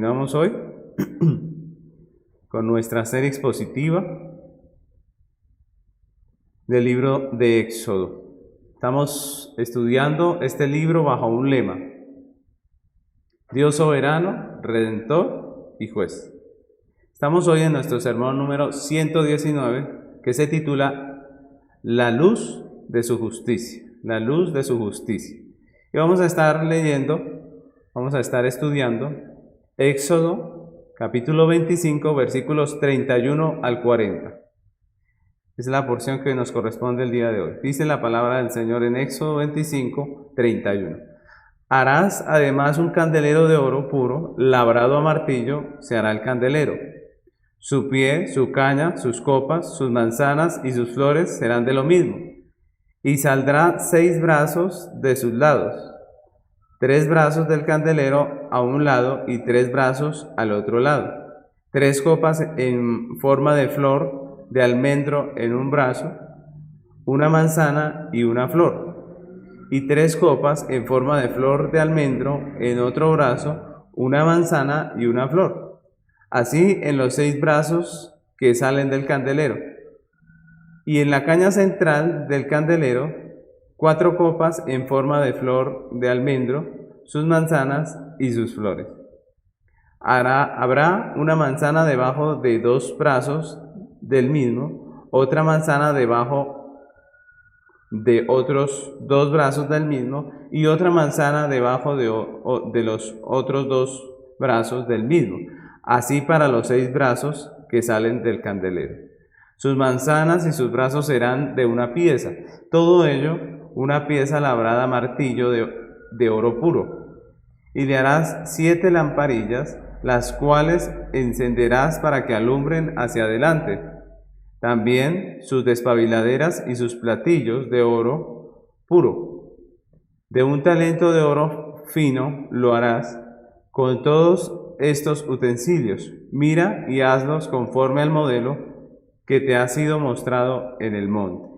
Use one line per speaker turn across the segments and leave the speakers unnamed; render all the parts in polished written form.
continuamos hoy con nuestra serie expositiva del libro de Éxodo. Estamos estudiando este libro bajo un lema: Dios soberano, redentor y juez. Estamos hoy en nuestro sermón número 119, que se titula La luz de su justicia. La luz de su justicia. Y vamos a estar estudiando Éxodo capítulo 25, versículos 31 al 40. Es la porción que nos corresponde el día de hoy. Dice la palabra del Señor en Éxodo 25, 31. Harás además un candelero de oro puro, labrado a martillo, se hará el candelero. Su pie, su caña, sus copas, sus manzanas y sus flores serán de lo mismo. Y saldrá 6 brazos de sus lados, 3 brazos del candelero a un lado y 3 brazos al otro lado. 3 copas en forma de flor de almendro en un brazo, una manzana y una flor. Y 3 copas en forma de flor de almendro en otro brazo, una manzana y una flor. Así en los 6 brazos que salen del candelero. Y en la caña central del candelero, 4 copas en forma de flor de almendro, sus manzanas y sus flores. Habrá una manzana debajo de 2 brazos del mismo, otra manzana debajo de otros 2 brazos del mismo, y otra manzana debajo de los otros 2 brazos del mismo. Así para los 6 brazos que salen del candelero. Sus manzanas y sus brazos serán de una pieza, todo ello una pieza labrada a martillo de oro puro. Y le harás 7 lamparillas, las cuales encenderás para que alumbren hacia adelante. También sus despabiladeras y sus platillos de oro puro. De un talento de oro fino lo harás con todos estos utensilios. Mira y hazlos conforme al modelo que te ha sido mostrado en el monte.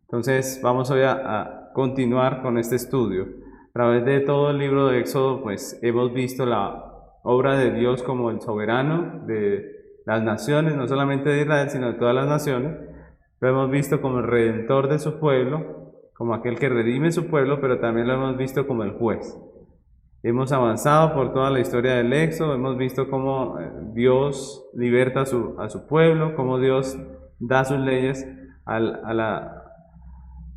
Entonces vamos hoy a continuar con este estudio. A través de todo el libro de Éxodo, pues hemos visto la obra de Dios como el soberano de las naciones, no solamente de Israel, sino de todas las naciones. Lo hemos visto como el redentor de su pueblo, como aquel que redime su pueblo, pero también lo hemos visto como el juez. Hemos avanzado por toda la historia del Éxodo, hemos visto cómo Dios liberta a su pueblo, cómo Dios da sus leyes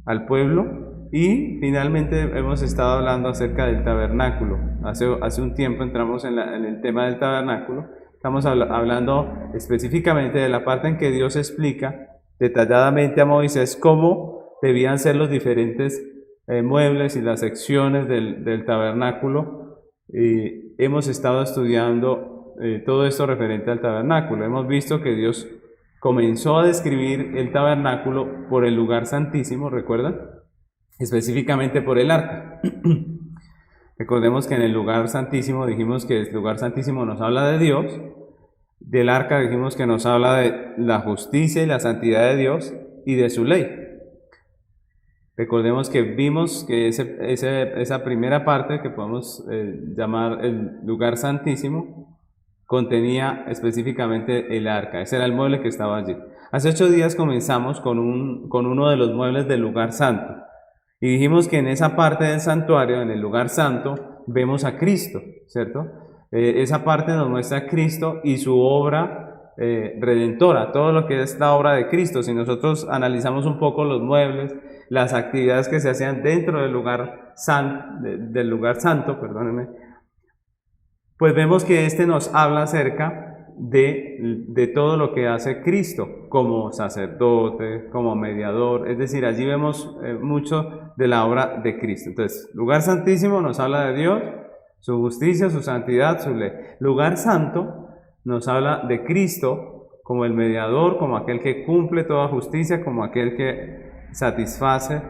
al pueblo, y finalmente hemos estado hablando acerca del tabernáculo. Hace un tiempo entramos en el tema del tabernáculo. Estamos hablando específicamente de la parte en que Dios explica detalladamente a Moisés cómo debían ser los diferentes muebles y las secciones del tabernáculo. Hemos estado estudiando todo esto referente al tabernáculo. Hemos visto que Dios comenzó a describir el tabernáculo por el lugar santísimo, ¿recuerdan? Específicamente por el arca. Recordemos que en el lugar santísimo dijimos que el lugar santísimo nos habla de Dios, del arca dijimos que nos habla de la justicia y la santidad de Dios y de su ley. Recordemos que vimos que esa primera parte que podemos llamar el lugar santísimo contenía específicamente el arca. Ese era el mueble que estaba allí. Hace 8 días comenzamos con uno de los muebles del lugar santo. Y dijimos que en esa parte del santuario, en el lugar santo, vemos a Cristo, ¿cierto? Esa parte nos muestra a Cristo y su obra redentora, todo lo que es la obra de Cristo. Si nosotros analizamos un poco los muebles, las actividades que se hacían dentro del lugar santo, pues vemos que nos habla acerca de todo lo que hace Cristo como sacerdote, como mediador, es decir, allí vemos mucho de la obra de Cristo. Entonces, lugar santísimo nos habla de Dios, su justicia, su santidad, su ley. Lugar santo nos habla de Cristo como el mediador, como aquel que cumple toda justicia, como aquel que satisface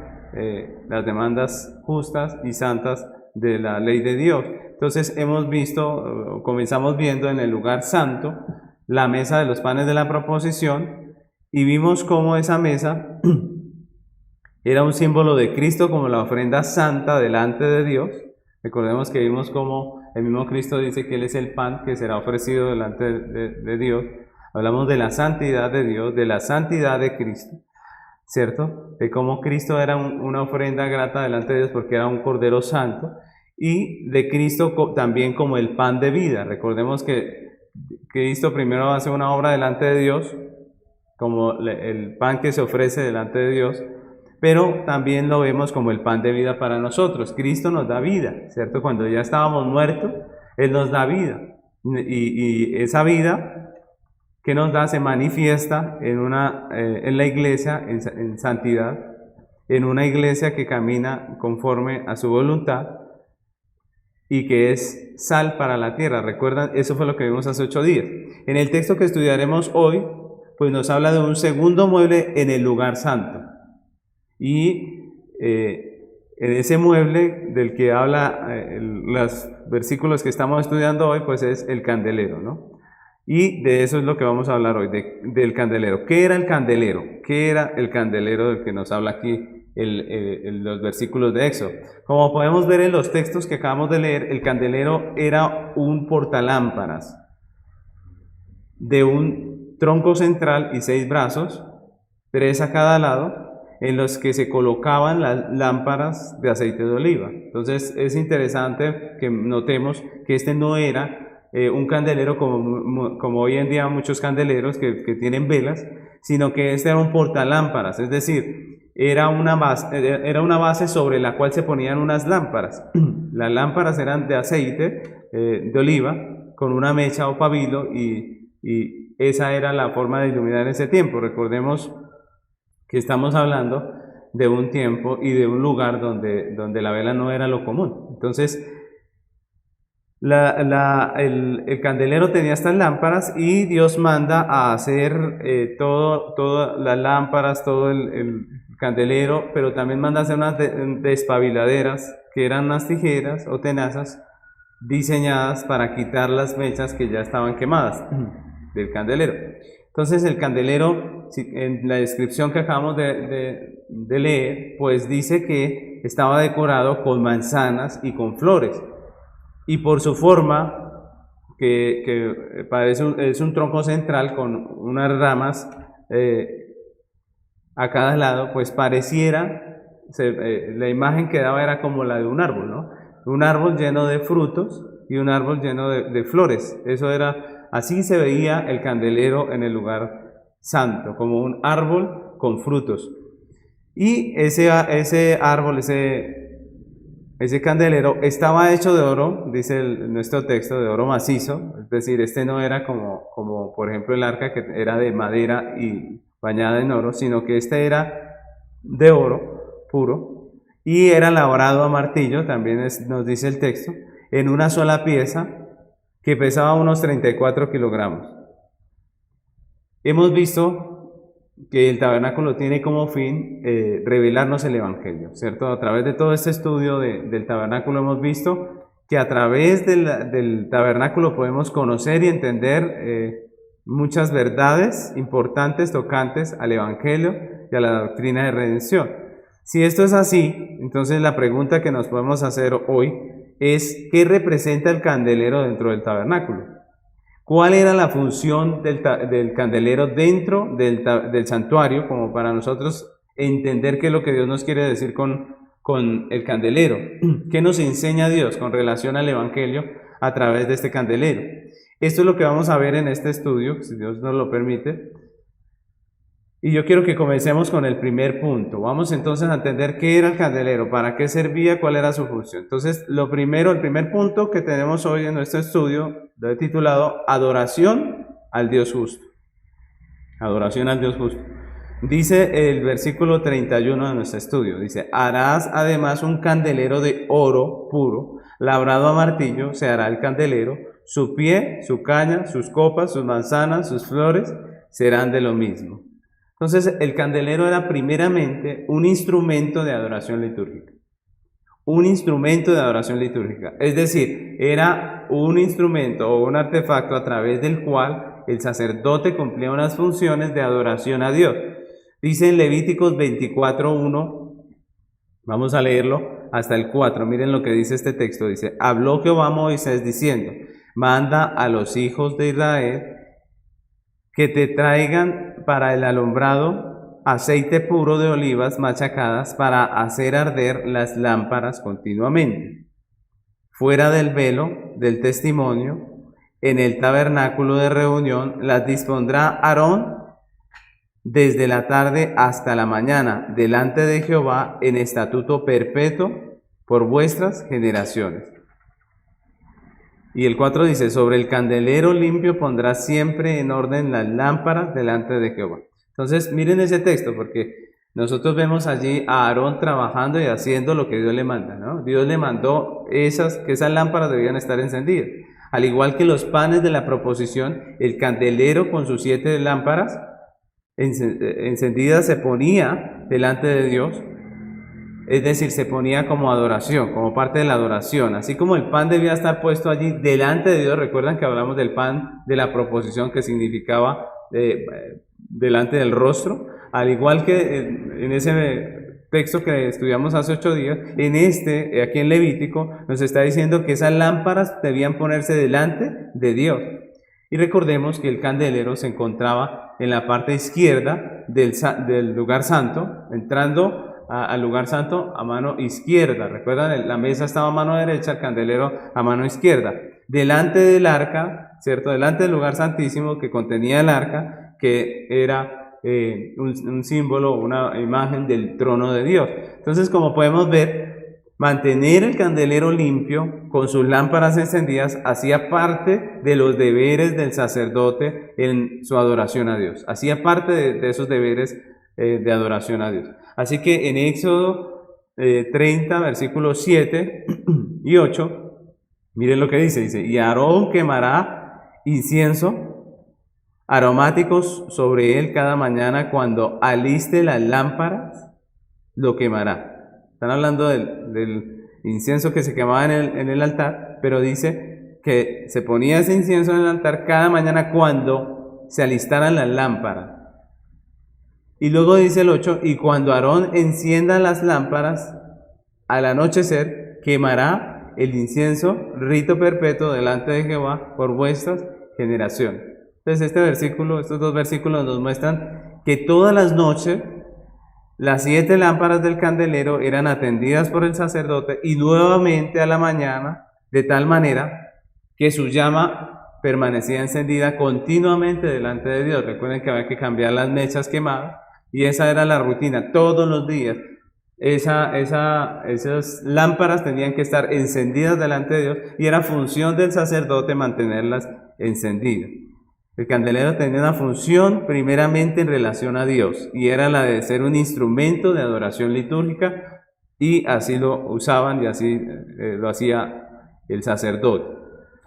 las demandas justas y santas de la ley de Dios. Entonces comenzamos viendo en el lugar santo la mesa de los panes de la proposición, y vimos cómo esa mesa era un símbolo de Cristo como la ofrenda santa delante de Dios. Recordemos que vimos cómo El mismo Cristo dice que Él es el pan que será ofrecido delante de Dios. Hablamos de la santidad de Dios, de la santidad de Cristo, ¿cierto? De cómo Cristo era una ofrenda grata delante de Dios porque era un Cordero Santo, y de Cristo también como el pan de vida. Recordemos que Cristo primero hace una obra delante de Dios, como el pan que se ofrece delante de Dios, pero también lo vemos como el pan de vida para nosotros. Cristo nos da vida, ¿cierto? Cuando ya estábamos muertos, Él nos da vida, y esa vida que nos da se manifiesta en la iglesia, en santidad, en una iglesia que camina conforme a su voluntad y que es sal para la tierra. ¿Recuerdan? Eso fue lo que vimos hace 8 días. En el texto que estudiaremos hoy, pues nos habla de un segundo mueble en el lugar santo. Y en ese mueble del que habla los versículos que estamos estudiando hoy, pues es el candelero, ¿no? Y de eso es lo que vamos a hablar hoy, del candelero. ¿Qué era el candelero? ¿Qué era el candelero del que nos habla aquí los versículos de Éxodo? Como podemos ver en los textos que acabamos de leer, el candelero era un portalámparas de un tronco central y 6 brazos, 3 a cada lado, en los que se colocaban las lámparas de aceite de oliva. Entonces es interesante que notemos que este no era un candelero como hoy en día muchos candeleros que tienen velas, sino que este era un portalámparas, es decir, era una base sobre la cual se ponían unas lámparas. Las lámparas eran de aceite de oliva con una mecha o pabilo, y esa era la forma de iluminar en ese tiempo. Recordemos que estamos hablando de un tiempo y de un lugar donde la vela no era lo común. Entonces, el candelero tenía estas lámparas, y Dios manda a hacer todas las lámparas, todo el candelero, pero también manda a hacer unas despabiladeras, que eran unas tijeras o tenazas diseñadas para quitar las mechas que ya estaban quemadas del candelero. Entonces el candelero, en la descripción que acabamos de leer, pues dice que estaba decorado con manzanas y con flores, y por su forma, que es un tronco central con unas ramas a cada lado, pues pareciera, la imagen que daba era como la de un árbol, ¿no? Un árbol lleno de frutos y un árbol lleno de flores. Así se veía el candelero en el lugar santo, como un árbol con frutos. Y ese árbol, ese candelero estaba hecho de oro, dice nuestro texto, de oro macizo. Es decir, este no era como por ejemplo el arca, que era de madera y bañada en oro, sino que este era de oro puro, y era labrado a martillo, también nos dice el texto, en una sola pieza, que pesaba unos 34 kilogramos. Hemos visto que el tabernáculo tiene como fin revelarnos el Evangelio, ¿cierto? A través de todo este estudio del tabernáculo hemos visto que a través del tabernáculo podemos conocer y entender muchas verdades importantes tocantes al Evangelio y a la doctrina de redención. Si esto es así, entonces la pregunta que nos podemos hacer hoy es: ¿qué representa el candelero dentro del tabernáculo? ¿Cuál era la función del candelero dentro del santuario, como para nosotros entender qué es lo que Dios nos quiere decir con el candelero? ¿Qué nos enseña Dios con relación al Evangelio a través de este candelero? Esto es lo que vamos a ver en este estudio, si Dios nos lo permite. Y yo quiero que comencemos con el primer punto. Vamos entonces a entender qué era el candelero, para qué servía, cuál era su función. Entonces, el primer punto que tenemos hoy en nuestro estudio, lo he titulado Adoración al Dios Justo. Adoración al Dios Justo. Dice el versículo 31 de nuestro estudio, dice: harás además un candelero de oro puro, labrado a martillo, se hará el candelero, su pie, su caña, sus copas, sus manzanas, sus flores serán de lo mismo. Entonces, el candelero era primeramente un instrumento de adoración litúrgica. Un instrumento de adoración litúrgica. Es decir, era un instrumento o un artefacto a través del cual el sacerdote cumplía unas funciones de adoración a Dios. Dice en Levíticos 24:1 Vamos a leerlo hasta el 4. Miren lo que dice este texto. Dice, habló Jehová a Moisés diciendo, manda a los hijos de Israel que te traigan para el alumbrado aceite puro de olivas machacadas para hacer arder las lámparas continuamente. Fuera del velo del testimonio, en el tabernáculo de reunión, las dispondrá Aarón desde la tarde hasta la mañana, delante de Jehová, en estatuto perpetuo por vuestras generaciones. Y el 4 dice, sobre el candelero limpio pondrás siempre en orden las lámparas delante de Jehová. Entonces, miren ese texto, porque nosotros vemos allí a Aarón trabajando y haciendo lo que Dios le manda, ¿no? Dios le mandó que esas lámparas debían estar encendidas. Al igual que los panes de la proposición, el candelero con sus 7 lámparas encendidas se ponía delante de Dios, es decir, se ponía como adoración, como parte de la adoración, así como el pan debía estar puesto allí delante de Dios. Recuerdan que hablamos del pan de la proposición, que significaba delante del rostro, al igual que en ese texto que estudiamos hace 8 días, aquí en Levítico, nos está diciendo que esas lámparas debían ponerse delante de Dios. Y recordemos que el candelero se encontraba en la parte izquierda del lugar santo, entrando al lugar santo a mano izquierda. Recuerdan, la mesa estaba a mano derecha, el candelero a mano izquierda. Delante del arca, ¿cierto? Delante del lugar santísimo que contenía el arca, que era un símbolo, una imagen del trono de Dios. Entonces, como podemos ver, mantener el candelero limpio con sus lámparas encendidas hacía parte de los deberes del sacerdote en su adoración a Dios. Hacía parte de esos deberes de adoración a Dios. Así que en Éxodo 30, versículos 7 y 8, miren lo que dice, y Aarón quemará incienso aromáticos sobre él cada mañana cuando aliste las lámparas, lo quemará. Están hablando del incienso que se quemaba en el altar, pero dice que se ponía ese incienso en el altar cada mañana cuando se alistaran las lámparas. Y luego dice el 8, y cuando Aarón encienda las lámparas, al anochecer quemará el incienso, rito perpetuo delante de Jehová por vuestras generaciones. Entonces estos 2 versículos nos muestran que todas las noches las 7 lámparas del candelero eran atendidas por el sacerdote y nuevamente a la mañana, de tal manera que su llama permanecía encendida continuamente delante de Dios. Recuerden que había que cambiar las mechas quemadas y esa era la rutina. Todos los días esas lámparas tenían que estar encendidas delante de Dios y era función del sacerdote mantenerlas encendidas. El candelero tenía una función primeramente en relación a Dios y era la de ser un instrumento de adoración litúrgica, y así lo usaban y así lo hacía el sacerdote.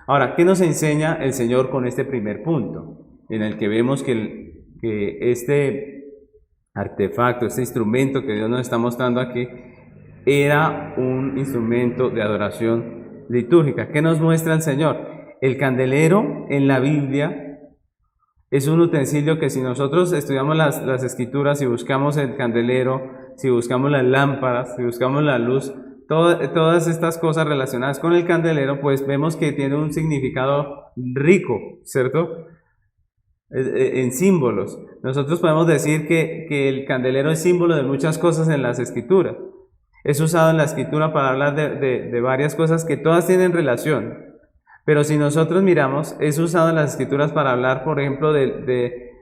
Ahora, ¿qué nos enseña el Señor con este primer punto? En el que vemos que este artefacto, este instrumento que Dios nos está mostrando aquí, era un instrumento de adoración litúrgica. ¿Qué nos muestra el Señor? El candelero en la Biblia es un utensilio que, si nosotros estudiamos las escrituras y buscamos el candelero, si buscamos las lámparas, si buscamos la luz, todas estas cosas relacionadas con el candelero, pues vemos que tiene un significado rico, ¿cierto? En símbolos. Nosotros podemos decir que el candelero es símbolo de muchas cosas en las escrituras. Es usado en la escritura para hablar de varias cosas que todas tienen relación. Pero si nosotros miramos, es usado en las escrituras para hablar, por ejemplo, de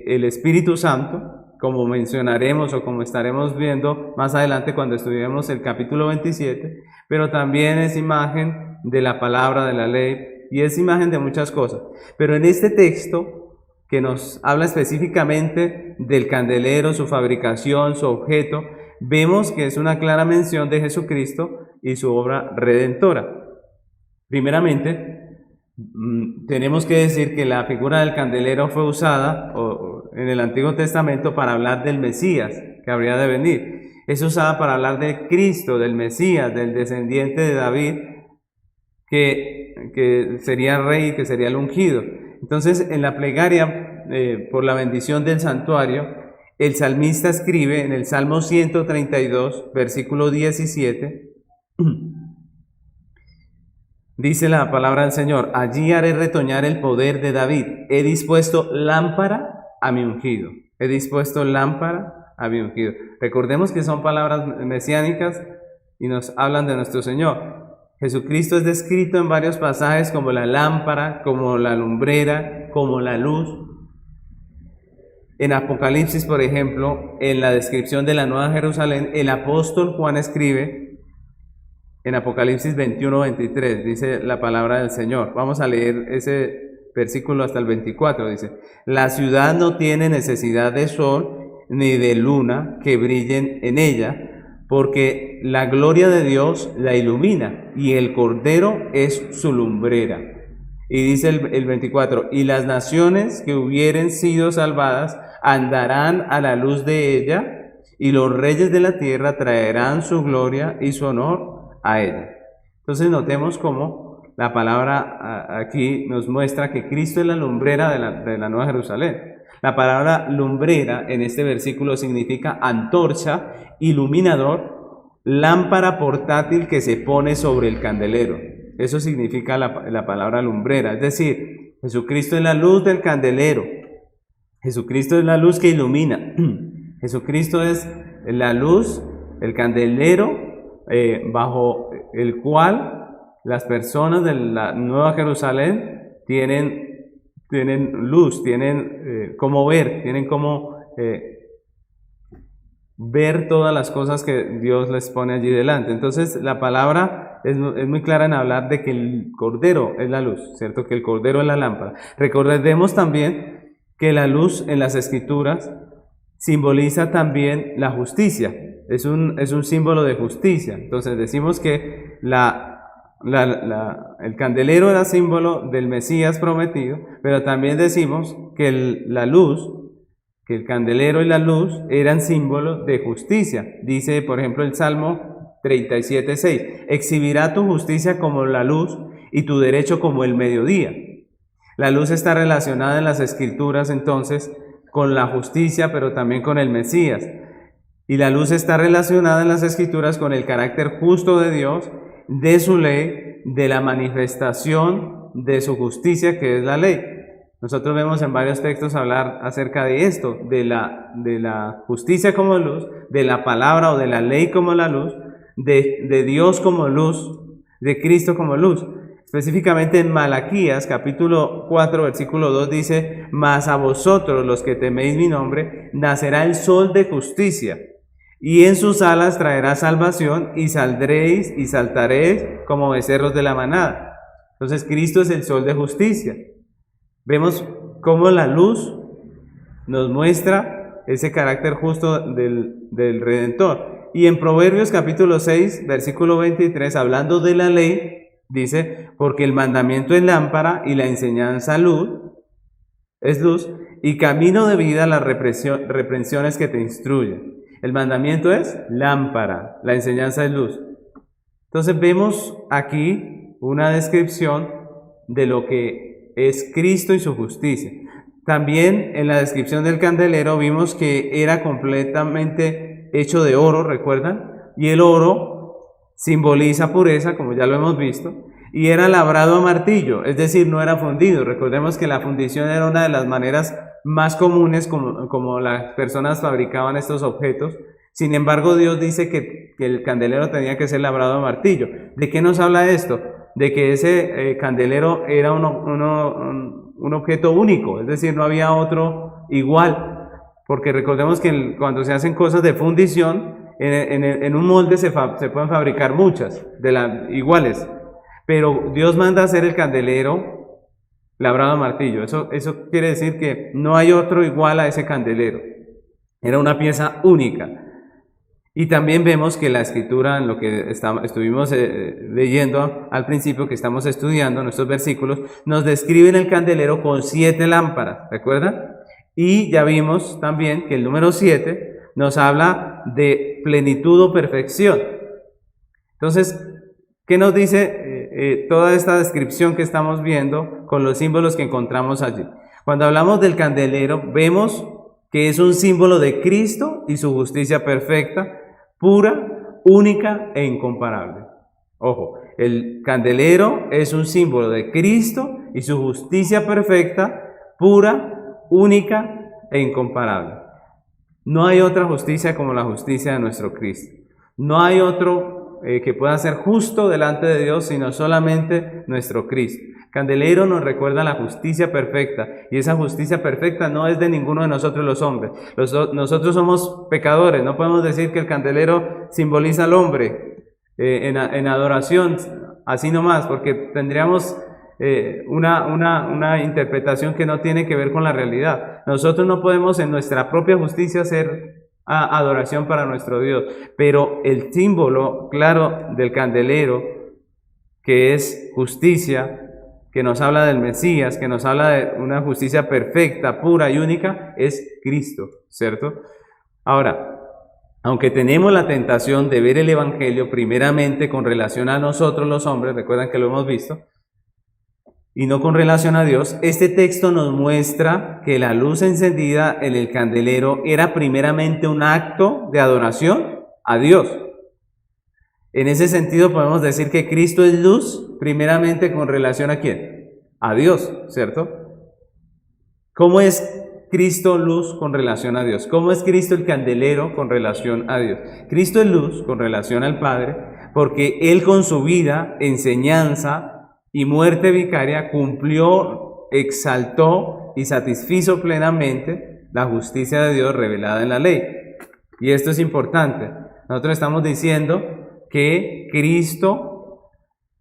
el Espíritu Santo, como mencionaremos o como estaremos viendo más adelante cuando estudiemos el capítulo 27, pero también es imagen de la palabra, de la ley, y es imagen de muchas cosas. Pero en este texto, que nos habla específicamente del candelero, su fabricación, su objeto, vemos que es una clara mención de Jesucristo y su obra redentora. Primeramente, tenemos que decir que la figura del candelero fue usada en el Antiguo Testamento para hablar del Mesías que habría de venir. Es usada para hablar de Cristo, del Mesías, del descendiente de David, que sería rey, que sería el ungido. Entonces, en la plegaria por la bendición del santuario, el salmista escribe en el Salmo 132, versículo 17, dice la palabra del Señor: allí haré retoñar el poder de David, he dispuesto lámpara a mi ungido. He dispuesto lámpara a mi ungido. Recordemos que son palabras mesiánicas y nos hablan de nuestro Señor. Jesucristo es descrito en varios pasajes como la lámpara, como la lumbrera, como la luz. En Apocalipsis, por ejemplo, en la descripción de la Nueva Jerusalén, el apóstol Juan escribe en Apocalipsis 21-23, dice la palabra del Señor. Vamos a leer ese versículo hasta el 24, dice: la ciudad no tiene necesidad de sol ni de luna que brillen en ella, porque la gloria de Dios la ilumina y el Cordero es su lumbrera. Y dice el 24: y las naciones que hubieren sido salvadas andarán a la luz de ella, y los reyes de la tierra traerán su gloria y su honor a ella. Entonces notemos cómo la palabra aquí nos muestra que Cristo es la lumbrera de la Nueva Jerusalén. La palabra lumbrera en este versículo significa antorcha, iluminador, lámpara portátil que se pone sobre el candelero. Eso significa la palabra lumbrera. Es decir, Jesucristo es la luz del candelero. Jesucristo es la luz que ilumina. Jesucristo es la luz, el candelero bajo el cual las personas de la Nueva Jerusalén tienen luz, tienen cómo ver, tienen cómo ver todas las cosas que Dios les pone allí delante. Entonces la palabra es muy clara en hablar de que el Cordero es la luz, ¿cierto? Que el Cordero es la lámpara. Recordemos también que la luz en las Escrituras simboliza también la justicia, es un símbolo de justicia. Entonces decimos que el candelero era símbolo del Mesías prometido, pero también decimos que la luz, que el candelero y la luz eran símbolos de justicia. Dice, por ejemplo, el Salmo 37:6: exhibirá tu justicia como la luz y tu derecho como el mediodía. La luz está relacionada en las Escrituras entonces con la justicia, pero también con el Mesías. Y la luz está relacionada en las Escrituras con el carácter justo de Dios, de su ley, de la manifestación de su justicia, que es la ley. Nosotros vemos en varios textos hablar acerca de esto, de la justicia como luz, de la palabra o de la ley como la luz, de Dios como luz, de Cristo como luz. Específicamente en Malaquías capítulo 4 versículo 2 dice: mas a vosotros los que teméis mi nombre nacerá el sol de justicia, y en sus alas traerá salvación, y saldréis y saltaréis como becerros de la manada. Entonces Cristo es el sol de justicia. Vemos cómo la luz nos muestra ese carácter justo del Redentor. Y en Proverbios capítulo 6 versículo 23, hablando de la ley, dice: porque el mandamiento es lámpara y la enseñanza es luz, y camino de vida las reprensiones que te instruyen. El mandamiento es lámpara, la enseñanza es luz. Entonces vemos aquí una descripción de lo que es Cristo y su justicia. También en la descripción del candelero vimos que era completamente hecho de oro, ¿recuerdan? Y el oro simboliza pureza, como ya lo hemos visto, y era labrado a martillo, es decir, no era fundido. Recordemos que la fundición era una de las maneras más comunes como las personas fabricaban estos objetos. Sin embargo, Dios dice que el candelero tenía que ser labrado a martillo. ¿De qué nos habla esto? De que ese candelero era un objeto único, es decir, no había otro igual, porque recordemos que cuando se hacen cosas de fundición, en un molde se pueden fabricar muchas iguales, pero Dios manda hacer el candelero labrado a martillo. Eso quiere decir que no hay otro igual a ese candelero, era una pieza única. Y también vemos que la Escritura, en lo que estuvimos leyendo al principio, que estamos estudiando en estos versículos, nos describen el candelero con 7 lámparas, ¿recuerdan? Y ya vimos también que el número 7 nos habla de plenitud o perfección. Entonces, ¿qué nos dice toda esta descripción que estamos viendo con los símbolos que encontramos allí? Cuando hablamos del candelero, vemos que es un símbolo de Cristo y su justicia perfecta, pura, única e incomparable. Ojo, el candelero es un símbolo de Cristo y su justicia perfecta, pura, única e incomparable. No hay otra justicia como la justicia de nuestro Cristo. No hay otro que pueda ser justo delante de Dios, sino solamente nuestro Cristo. Candelero nos recuerda la justicia perfecta, y esa justicia perfecta no es de ninguno de nosotros los hombres. Nosotros somos pecadores, no podemos decir que el candelero simboliza al hombre en adoración, así nomás, porque tendríamos una interpretación que no tiene que ver con la realidad. Nosotros no podemos en nuestra propia justicia hacer adoración para nuestro Dios, pero el símbolo claro del candelero, que es justicia, que nos habla del Mesías, que nos habla de una justicia perfecta, pura y única, es Cristo, ¿cierto? Ahora, aunque tenemos la tentación de ver el Evangelio primeramente con relación a nosotros los hombres, recuerdan que lo hemos visto, y no con relación a Dios, este texto nos muestra que la luz encendida en el candelero era primeramente un acto de adoración a Dios. En ese sentido podemos decir que Cristo es luz primeramente con relación a ¿quién? A Dios, ¿cierto? ¿Cómo es Cristo luz con relación a Dios? ¿Cómo es Cristo el candelero con relación a Dios? Cristo es luz con relación al Padre porque Él con su vida, enseñanza y muerte vicaria cumplió, exaltó y satisfizo plenamente la justicia de Dios revelada en la ley. Y esto es importante. Nosotros estamos diciendo que Cristo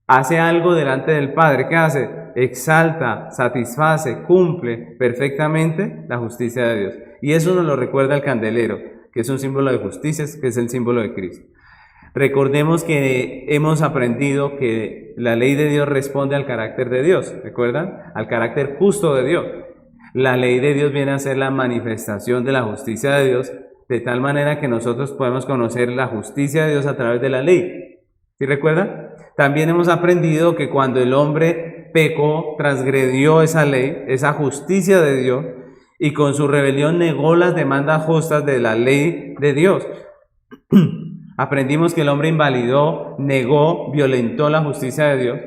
hace algo delante del Padre. ¿Qué hace? Exalta, satisface, cumple perfectamente la justicia de Dios. Y eso nos lo recuerda el candelero, que es un símbolo de justicia, que es el símbolo de Cristo. Recordemos que hemos aprendido que la ley de Dios responde al carácter de Dios, ¿recuerdan? Al carácter justo de Dios. La ley de Dios viene a ser la manifestación de la justicia de Dios, de tal manera que nosotros podemos conocer la justicia de Dios a través de la ley. ¿Sí recuerdan? También hemos aprendido que cuando el hombre pecó, transgredió esa ley, esa justicia de Dios, y con su rebelión negó las demandas justas de la ley de Dios. Aprendimos que el hombre invalidó, negó, violentó la justicia de Dios,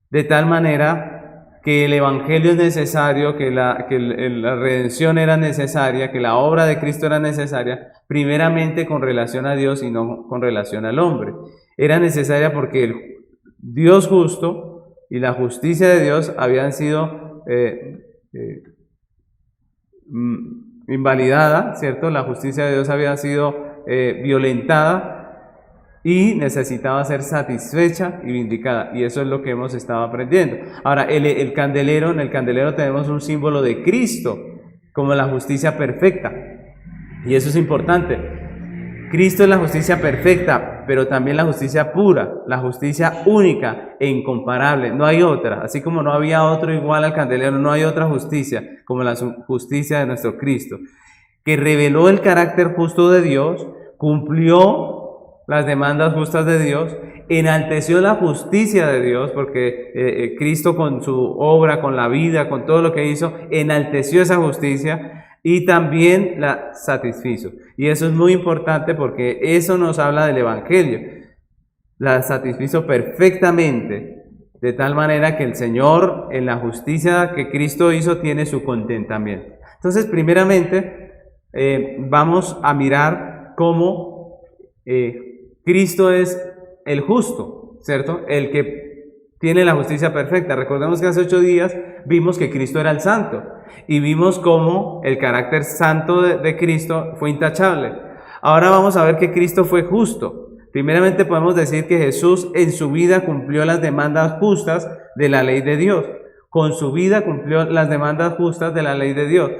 de tal manera que el evangelio es necesario, que la redención era necesaria, que la obra de Cristo era necesaria, primeramente con relación a Dios y no con relación al hombre. Era necesaria porque el Dios justo y la justicia de Dios habían sido invalidada, ¿cierto? La justicia de Dios había sido violentada y necesitaba ser satisfecha y vindicada, y eso es lo que hemos estado aprendiendo. Ahora, en el candelero tenemos un símbolo de Cristo como la justicia perfecta, y eso es importante. Cristo es la justicia perfecta, pero también la justicia pura, la justicia única e incomparable. No hay otra, así como no había otro igual al candelero, no hay otra justicia como la justicia de nuestro Cristo, que reveló el carácter justo de Dios, cumplió las demandas justas de Dios, enalteció la justicia de Dios, porque Cristo con su obra, con la vida, con todo lo que hizo, enalteció esa justicia y también la satisfizo. Y eso es muy importante porque eso nos habla del Evangelio. La satisfizo perfectamente, de tal manera que el Señor, en la justicia que Cristo hizo, tiene su contentamiento. Entonces, primeramente, vamos a mirar cómo Cristo es el justo, ¿cierto? El que tiene la justicia perfecta. Recordemos que hace 8 días vimos que Cristo era el santo y vimos cómo el carácter santo de Cristo fue intachable. Ahora vamos a ver que Cristo fue justo. Primeramente podemos decir que Jesús en su vida cumplió las demandas justas de la ley de Dios. Con su vida cumplió las demandas justas de la ley de Dios.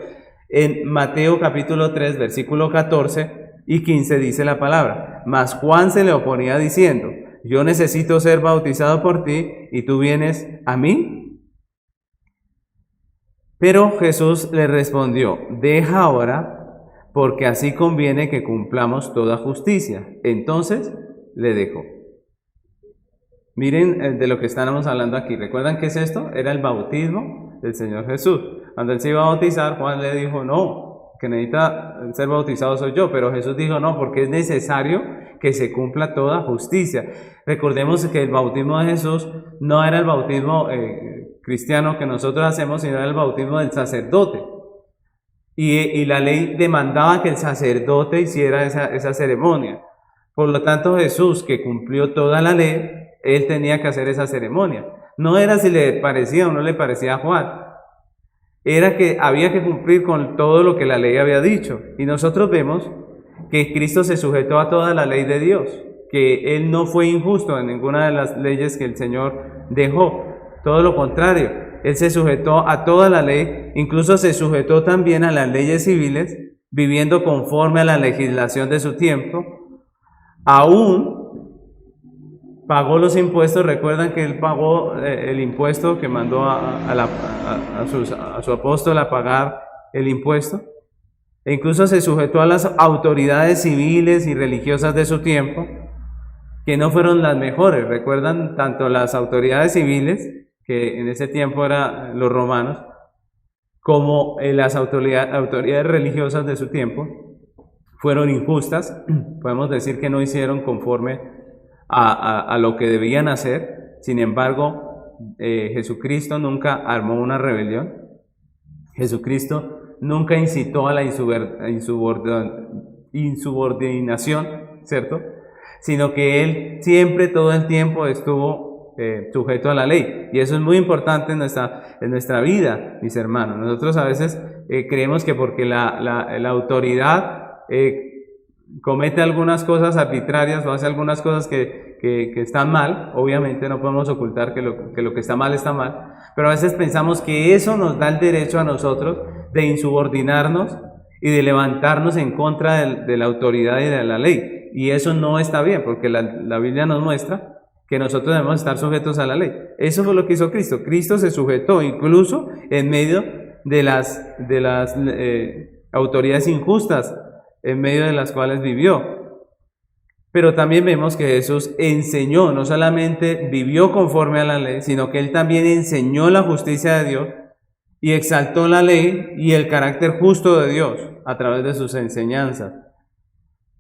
En Mateo capítulo 3, versículo 14 y 15 dice la palabra: mas Juan se le oponía diciendo: yo necesito ser bautizado por ti, ¿y tú vienes a mí? Pero Jesús le respondió: deja ahora, porque así conviene que cumplamos toda justicia. Entonces le dejó. Miren de lo que estábamos hablando aquí. ¿Recuerdan qué es esto? Era el bautismo del Señor Jesús. Cuando Él se iba a bautizar, Juan le dijo: no, que necesita ser bautizado soy yo, pero Jesús dijo no, porque es necesario que se cumpla toda justicia. Recordemos que el bautismo de Jesús no era el bautismo cristiano que nosotros hacemos, sino era el bautismo del sacerdote. Y la ley demandaba que el sacerdote hiciera esa ceremonia. Por lo tanto, Jesús, que cumplió toda la ley, él tenía que hacer esa ceremonia. No era si le parecía o no le parecía a Juan. Era que había que cumplir con todo lo que la ley había dicho. Y nosotros vemos que Cristo se sujetó a toda la ley de Dios, que Él no fue injusto en ninguna de las leyes que el Señor dejó. Todo lo contrario, Él se sujetó a toda la ley, incluso se sujetó también a las leyes civiles, viviendo conforme a la legislación de su tiempo. Aún pagó los impuestos. Recuerdan que Él pagó el impuesto, que mandó a su apóstol a pagar el impuesto. E incluso se sujetó a las autoridades civiles y religiosas de su tiempo, que no fueron las mejores. Recuerdan, tanto las autoridades civiles, que en ese tiempo eran los romanos, como las autoridades religiosas de su tiempo, fueron injustas. Podemos decir que no hicieron conforme a lo que debían hacer. Sin embargo, Jesucristo nunca armó una rebelión. Jesucristo nunca incitó a la insubordinación, ¿cierto? Sino que Él siempre, todo el tiempo, estuvo sujeto a la ley. Y eso es muy importante en nuestra vida, mis hermanos. Nosotros a veces creemos que porque la autoridad comete algunas cosas arbitrarias o hace algunas cosas que están mal, obviamente no podemos ocultar que lo que está mal, pero a veces pensamos que eso nos da el derecho a nosotros de insubordinarnos y de levantarnos en contra de la autoridad y de la ley. Y eso no está bien, porque la Biblia nos muestra que nosotros debemos estar sujetos a la ley. Eso fue lo que hizo Cristo. Cristo se sujetó incluso en medio de las autoridades injustas en medio de las cuales vivió. Pero también vemos que Jesús enseñó, no solamente vivió conforme a la ley, sino que Él también enseñó la justicia de Dios y exaltó la ley y el carácter justo de Dios a través de sus enseñanzas.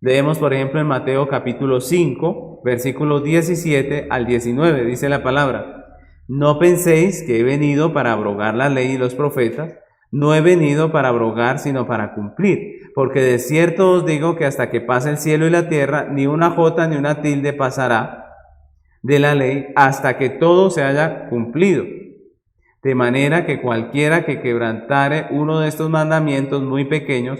Leemos, por ejemplo, en Mateo capítulo 5, versículos 17 al 19, dice la palabra: no penséis que he venido para abrogar la ley y los profetas. No he venido para abrogar, sino para cumplir. Porque de cierto os digo que hasta que pase el cielo y la tierra, ni una jota ni una tilde pasará de la ley hasta que todo se haya cumplido. De manera que cualquiera que quebrantare uno de estos mandamientos muy pequeños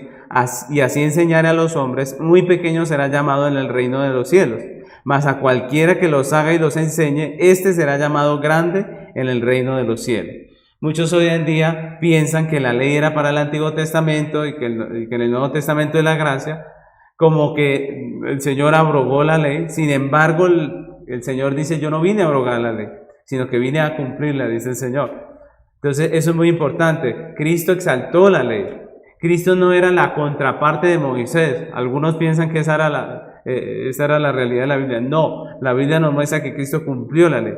y así enseñare a los hombres, muy pequeño será llamado en el reino de los cielos. Mas a cualquiera que los haga y los enseñe, éste será llamado grande en el reino de los cielos. Muchos hoy en día piensan que la ley era para el Antiguo Testamento y que en el Nuevo Testamento es la gracia, como que el Señor abrogó la ley. Sin embargo, el Señor dice: yo no vine a abrogar la ley, sino que vine a cumplirla, dice el Señor. Entonces, eso es muy importante. Cristo exaltó la ley. Cristo no era la contraparte de Moisés. Algunos piensan que esa era la realidad de la Biblia. No, la Biblia nos muestra que Cristo cumplió la ley.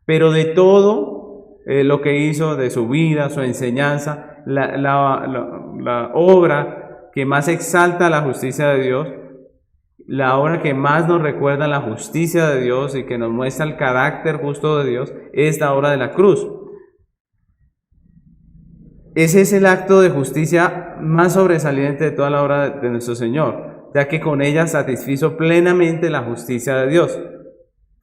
Pero de todo lo que hizo, de su vida, su enseñanza, la obra que más exalta la justicia de Dios, la obra que más nos recuerda la justicia de Dios y que nos muestra el carácter justo de Dios, es la obra de la cruz. Ese es el acto de justicia más sobresaliente de toda la obra de nuestro Señor, ya que con ella satisfizo plenamente la justicia de Dios.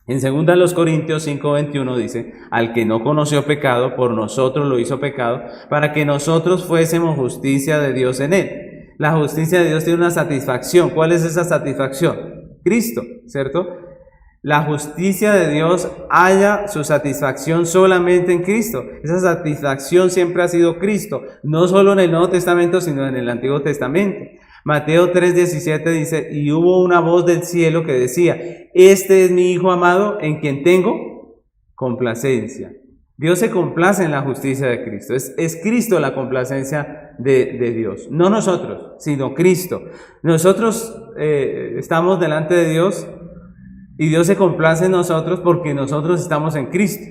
En 2 Corintios 5:21 dice: al que no conoció pecado, por nosotros lo hizo pecado, para que nosotros fuésemos justicia de Dios en él. La justicia de Dios tiene una satisfacción. ¿Cuál es esa satisfacción? Cristo, ¿cierto? La justicia de Dios halla su satisfacción solamente en Cristo. Esa satisfacción siempre ha sido Cristo, no solo en el Nuevo Testamento, sino en el Antiguo Testamento. Mateo 3:17 dice: y hubo una voz del cielo que decía: este es mi Hijo amado, en quien tengo complacencia. Dios se complace en la justicia de Cristo. Es Cristo la complacencia de Dios, no nosotros, sino Cristo. Nosotros estamos delante de Dios y Dios se complace en nosotros porque nosotros estamos en Cristo.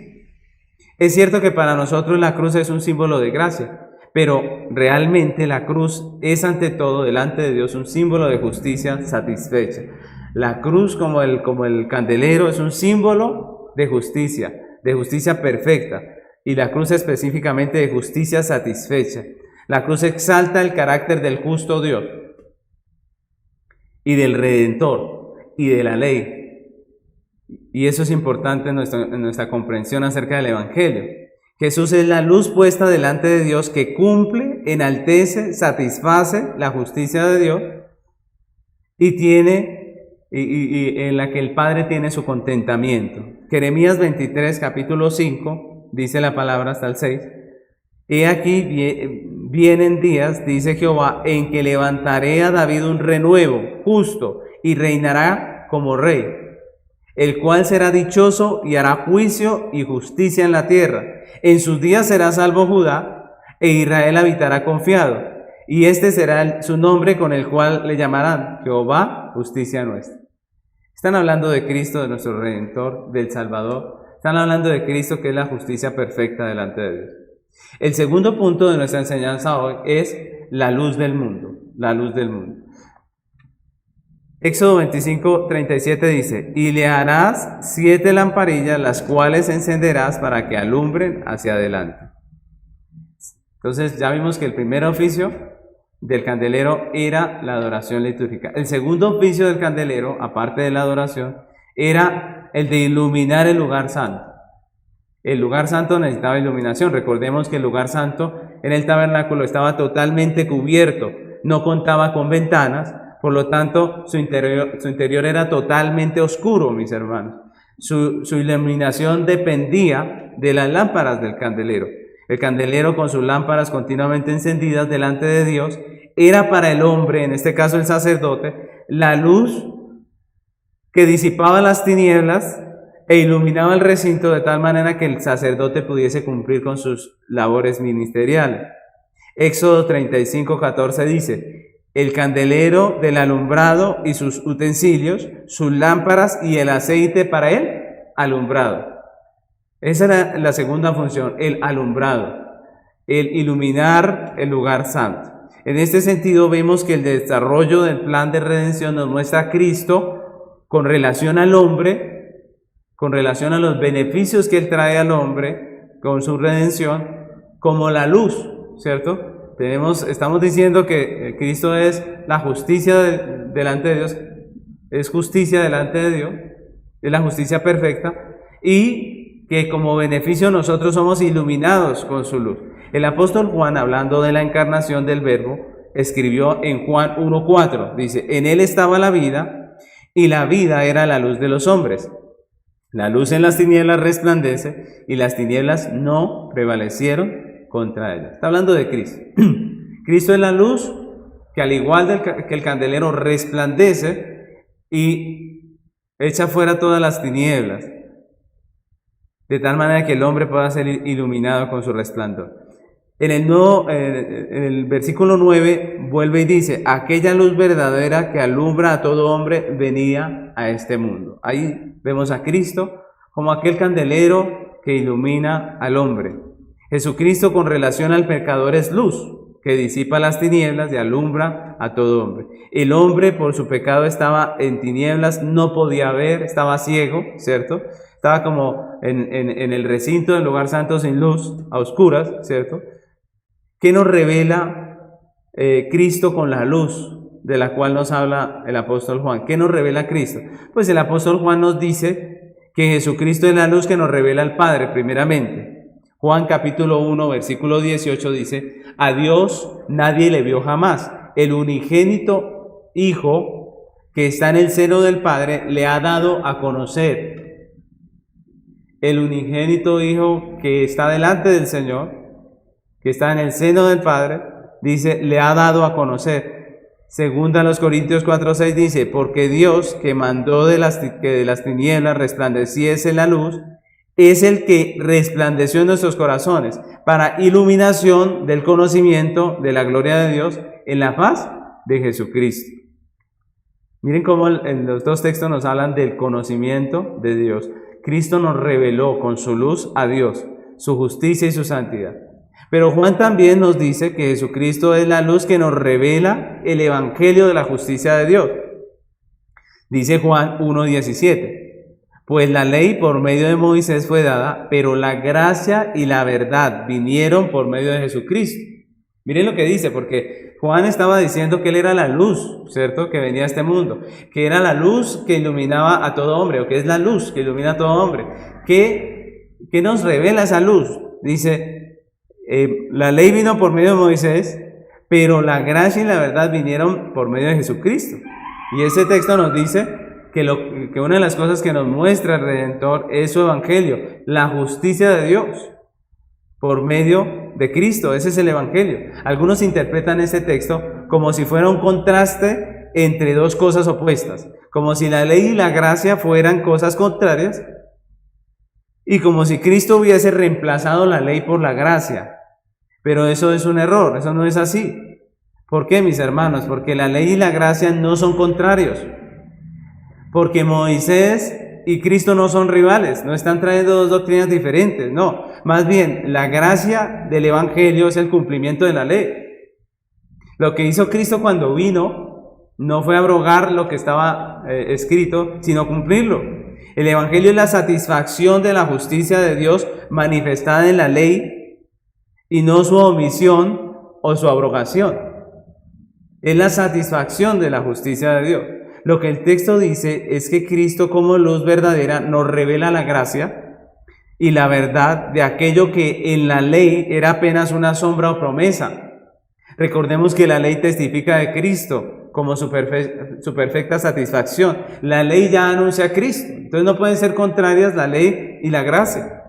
Es cierto que para nosotros la cruz es un símbolo de gracia, Pero realmente la cruz es ante todo delante de Dios un símbolo de justicia satisfecha. La cruz como el candelero es un símbolo de justicia perfecta. Y la cruz específicamente de justicia satisfecha. La cruz exalta el carácter del justo Dios y del Redentor y de la ley. Y eso es importante en nuestra comprensión acerca del Evangelio. Jesús es la luz puesta delante de Dios que cumple, enaltece, satisface la justicia de Dios y en la que el Padre tiene su contentamiento. Jeremías 23, capítulo 5, dice la palabra hasta el 6. He aquí vienen días, dice Jehová, en que levantaré a David un renuevo justo y reinará como rey, el cual será dichoso y hará juicio y justicia en la tierra. En sus días será salvo Judá, e Israel habitará confiado. Y este será su nombre con el cual le llamarán Jehová, justicia nuestra. Están hablando de Cristo, de nuestro Redentor, del Salvador. Están hablando de Cristo, que es la justicia perfecta delante de Dios. El segundo punto de nuestra enseñanza hoy es la luz del mundo. La luz del mundo. Éxodo 25, 37 dice: y le harás 7 lamparillas, las cuales encenderás para que alumbren hacia adelante. Entonces ya vimos que el primer oficio del candelero era la adoración litúrgica. El segundo oficio del candelero, aparte de la adoración, era el de iluminar el lugar santo. El lugar santo necesitaba iluminación. Recordemos que el lugar santo en el tabernáculo estaba totalmente cubierto, no contaba con ventanas. Por lo tanto, su interior era totalmente oscuro, mis hermanos. Su iluminación dependía de las lámparas del candelero. El candelero, con sus lámparas continuamente encendidas delante de Dios, era para el hombre, en este caso el sacerdote, la luz que disipaba las tinieblas e iluminaba el recinto de tal manera que el sacerdote pudiese cumplir con sus labores ministeriales. Éxodo 35, 14 dice: el candelero del alumbrado y sus utensilios, sus lámparas y el aceite para el alumbrado. Esa era la segunda función, el alumbrado, el iluminar el lugar santo. En este sentido vemos que el desarrollo del plan de redención nos muestra a Cristo con relación al hombre, con relación a los beneficios que Él trae al hombre con su redención, como la luz, ¿cierto? Estamos diciendo que Cristo es la justicia delante de Dios, es justicia delante de Dios, es la justicia perfecta, y que como beneficio nosotros somos iluminados con su luz. El apóstol Juan, hablando de la encarnación del Verbo, escribió en Juan 1:4, dice: en él estaba la vida, y la vida era la luz de los hombres. La luz en las tinieblas resplandece, y las tinieblas no prevalecieron contra ella. Está hablando de Cristo. Cristo es la luz que, al igual que el candelero, resplandece y echa fuera todas las tinieblas, de tal manera que el hombre pueda ser iluminado con su resplandor. En el versículo 9 vuelve y dice: aquella luz verdadera que alumbra a todo hombre venía a este mundo. Ahí vemos a Cristo como aquel candelero que ilumina al hombre. Jesucristo, con relación al pecador, es luz que disipa las tinieblas y alumbra a todo hombre. El hombre, por su pecado, estaba en tinieblas, no podía ver, estaba ciego, ¿cierto? Estaba como en el recinto del lugar santo sin luz, a oscuras, ¿cierto? ¿Qué nos revela Cristo con la luz de la cual nos habla el apóstol Juan? ¿Qué nos revela Cristo? Pues el apóstol Juan nos dice que Jesucristo es la luz que nos revela al Padre, primeramente. Juan capítulo 1, versículo 18 dice: a Dios nadie le vio jamás. El unigénito Hijo que está en el seno del Padre le ha dado a conocer. El unigénito Hijo que está delante del Señor, que está en el seno del Padre, dice, le ha dado a conocer. Segunda a los Corintios 4:6 dice: porque Dios, que mandó que de las tinieblas resplandeciese la luz, es el que resplandeció en nuestros corazones para iluminación del conocimiento de la gloria de Dios en la faz de Jesucristo. Miren cómo en los dos textos nos hablan del conocimiento de Dios. Cristo nos reveló con su luz a Dios, su justicia y su santidad. Pero Juan también nos dice que Jesucristo es la luz que nos revela el evangelio de la justicia de Dios. Dice Juan 1:17, pues la ley por medio de Moisés fue dada, pero la gracia y la verdad vinieron por medio de Jesucristo. Miren lo que dice, porque Juan estaba diciendo que él era la luz, ¿cierto?, que venía a este mundo, que era la luz que iluminaba a todo hombre, o que es la luz que ilumina a todo hombre. ¿Qué nos revela esa luz? Dice, la ley vino por medio de Moisés, pero la gracia y la verdad vinieron por medio de Jesucristo. Y ese texto nos dice que una de las cosas que nos muestra el Redentor es su evangelio, la justicia de Dios por medio de Cristo. Ese es el evangelio. Algunos interpretan ese texto como si fuera un contraste entre dos cosas opuestas, como si la ley y la gracia fueran cosas contrarias y como si Cristo hubiese reemplazado la ley por la gracia. Pero eso es un error, eso no es así. ¿Por qué, mis hermanos? Porque la ley y la gracia no son contrarios. Porque Moisés y Cristo no son rivales, no están trayendo dos doctrinas diferentes, no. Más bien, la gracia del evangelio es el cumplimiento de la ley. Lo que hizo Cristo cuando vino no fue abrogar lo que estaba escrito, sino cumplirlo. El evangelio es la satisfacción de la justicia de Dios manifestada en la ley y no su omisión o su abrogación. Es la satisfacción de la justicia de Dios. Lo que el texto dice es que Cristo como luz verdadera nos revela la gracia y la verdad de aquello que en la ley era apenas una sombra o promesa. Recordemos que la ley testifica de Cristo como su perfecta satisfacción. La ley ya anuncia a Cristo, entonces no pueden ser contrarias la ley y la gracia.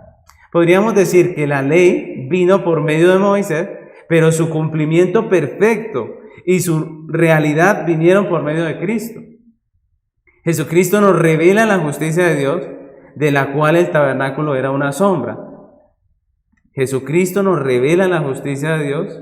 Podríamos decir que la ley vino por medio de Moisés, pero su cumplimiento perfecto y su realidad vinieron por medio de Cristo. Jesucristo nos revela la justicia de Dios, de la cual el tabernáculo era una sombra. Jesucristo nos revela la justicia de Dios,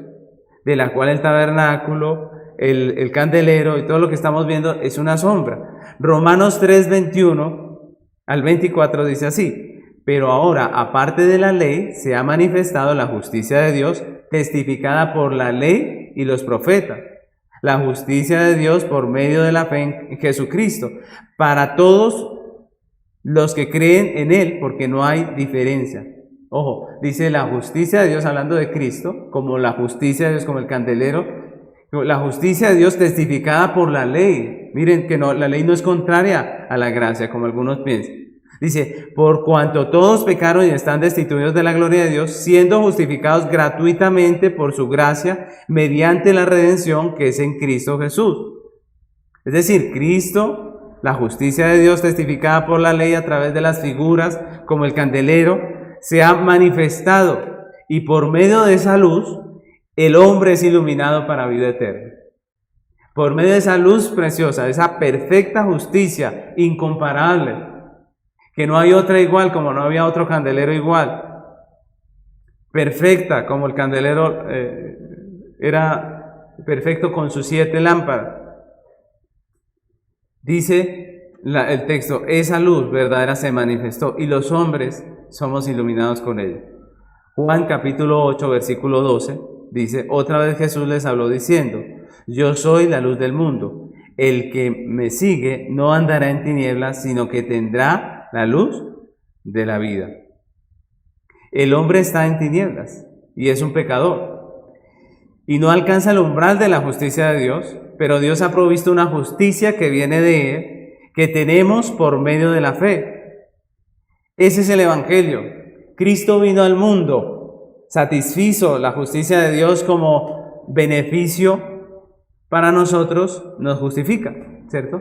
de la cual el tabernáculo, el candelero y todo lo que estamos viendo es una sombra. Romanos 3:21 al 24 dice así: pero ahora, aparte de la ley, se ha manifestado la justicia de Dios, testificada por la ley y los profetas. La justicia de Dios por medio de la fe en Jesucristo, para todos los que creen en Él, porque no hay diferencia. Ojo, dice la justicia de Dios hablando de Cristo, como la justicia de Dios, como el candelero, la justicia de Dios testificada por la ley. Miren que no, la ley no es contraria a la gracia, como algunos piensan. Dice, por cuanto todos pecaron y están destituidos de la gloria de Dios, siendo justificados gratuitamente por su gracia, mediante la redención que es en Cristo Jesús. Es decir, Cristo, la justicia de Dios testificada por la ley a través de las figuras, como el candelero, se ha manifestado, y por medio de esa luz, el hombre es iluminado para vida eterna. Por medio de esa luz preciosa, de esa perfecta justicia incomparable, que no hay otra igual, como no había otro candelero igual, perfecta, como el candelero era perfecto con sus 7 lámparas. Dice el texto, esa luz verdadera se manifestó y los hombres somos iluminados con ella. Juan capítulo 8, versículo 12, dice, otra vez Jesús les habló diciendo, yo soy la luz del mundo, el que me sigue no andará en tinieblas, sino que tendrá la luz de la vida. El hombre está en tinieblas y es un pecador y no alcanza el umbral de la justicia de Dios, pero Dios ha provisto una justicia que viene de Él, que tenemos por medio de la fe. Ese es el evangelio. Cristo vino al mundo, satisfizo la justicia de Dios como beneficio para nosotros, nos justifica, ¿cierto?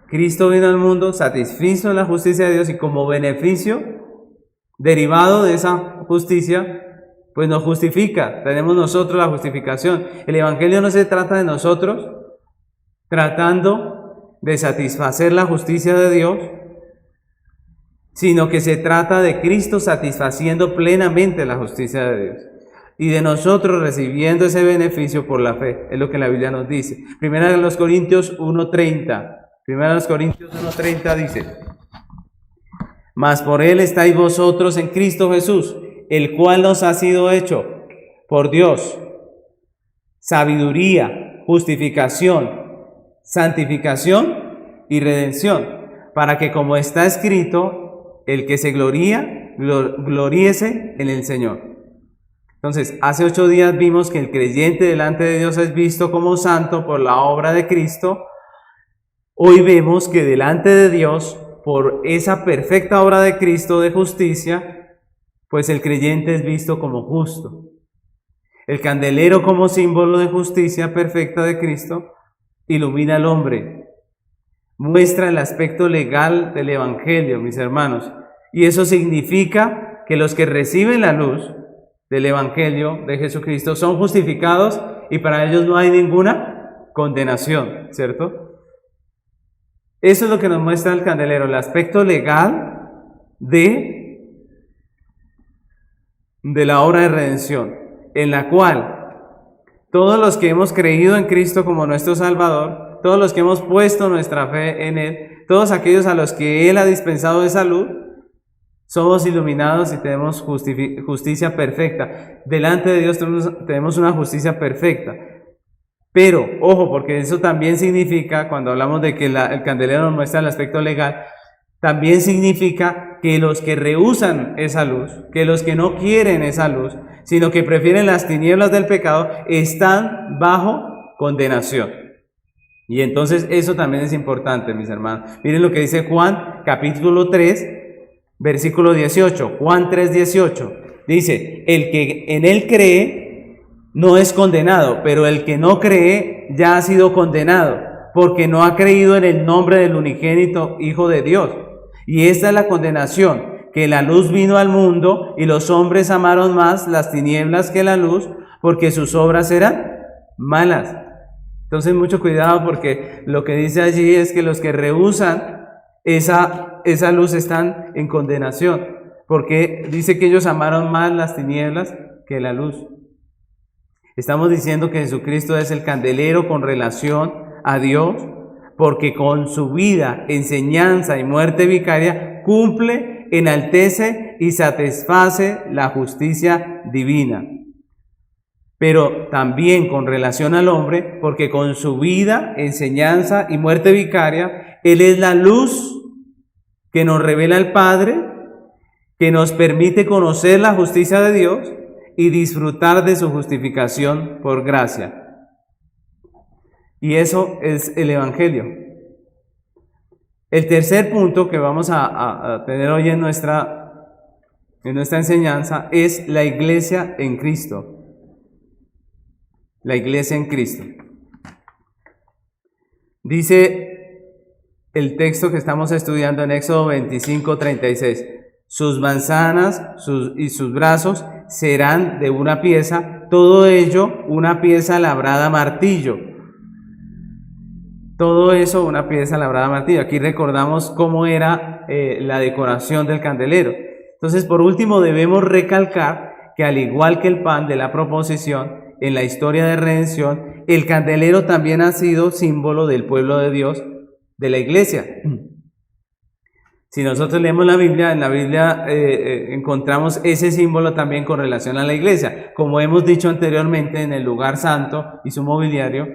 Cristo vino al mundo, satisfizo la justicia de Dios y como beneficio derivado de esa justicia, pues nos justifica. Tenemos nosotros la justificación. El evangelio no se trata de nosotros tratando de satisfacer la justicia de Dios, sino que se trata de Cristo satisfaciendo plenamente la justicia de Dios y de nosotros recibiendo ese beneficio por la fe. Es lo que la Biblia nos dice. Primera de los Corintios 1:30. Primera de los Corintios 1:30 dice, mas por Él estáis vosotros en Cristo Jesús, el cual nos ha sido hecho por Dios, sabiduría, justificación, santificación y redención, para que, como está escrito, el que se gloría, gloríese en el Señor. Entonces, hace 8 días vimos que el creyente delante de Dios es visto como santo por la obra de Cristo. Hoy vemos que delante de Dios, por esa perfecta obra de Cristo de justicia, pues el creyente es visto como justo. El candelero, como símbolo de justicia perfecta de Cristo, ilumina al hombre, muestra el aspecto legal del Evangelio, mis hermanos, y eso significa que los que reciben la luz del Evangelio de Jesucristo son justificados y para ellos no hay ninguna condenación, ¿cierto? Eso es lo que nos muestra el candelero, el aspecto legal de la obra de redención, en la cual todos los que hemos creído en Cristo como nuestro Salvador, todos los que hemos puesto nuestra fe en Él, todos aquellos a los que Él ha dispensado de salud, somos iluminados y tenemos justicia perfecta. Delante de Dios tenemos una justicia perfecta. Pero, ojo, porque eso también significa, cuando hablamos de que el candelero nos muestra el aspecto legal, también significa que los que rehúsan esa luz, que los que no quieren esa luz, sino que prefieren las tinieblas del pecado, están bajo condenación. Y entonces eso también es importante, mis hermanos. Miren lo que dice Juan, capítulo 3, versículo 18, Juan 3:18, dice, el que en él cree no es condenado, pero el que no cree ya ha sido condenado, porque no ha creído en el nombre del unigénito Hijo de Dios. Y esta es la condenación, que la luz vino al mundo y los hombres amaron más las tinieblas que la luz, porque sus obras eran malas. Entonces mucho cuidado, porque lo que dice allí es que los que rehúsan esa luz están en condenación, porque dice que ellos amaron más las tinieblas que la luz. Estamos diciendo que Jesucristo es el candelero con relación a Dios, porque con su vida, enseñanza y muerte vicaria cumple, enaltece y satisface la justicia divina. Pero también con relación al hombre, porque con su vida, enseñanza y muerte vicaria, Él es la luz que nos revela al Padre, que nos permite conocer la justicia de Dios y disfrutar de su justificación por gracia. Y eso es el Evangelio. El tercer punto que vamos a tener hoy en nuestra enseñanza es la iglesia en Cristo. La iglesia en Cristo. Dice el texto que estamos estudiando en Éxodo 25:36. Sus manzanas y sus brazos serán de una pieza, todo ello una pieza labrada a martillo. Todo eso una pieza labrada a martillo. Aquí recordamos cómo era la decoración del candelero. Entonces, por último, debemos recalcar que al igual que el pan de la proposición, en la historia de redención, el candelero también ha sido símbolo del pueblo de Dios, de la iglesia. Si nosotros leemos la Biblia, en la Biblia encontramos ese símbolo también con relación a la iglesia. Como hemos dicho anteriormente, en el lugar santo y su mobiliario,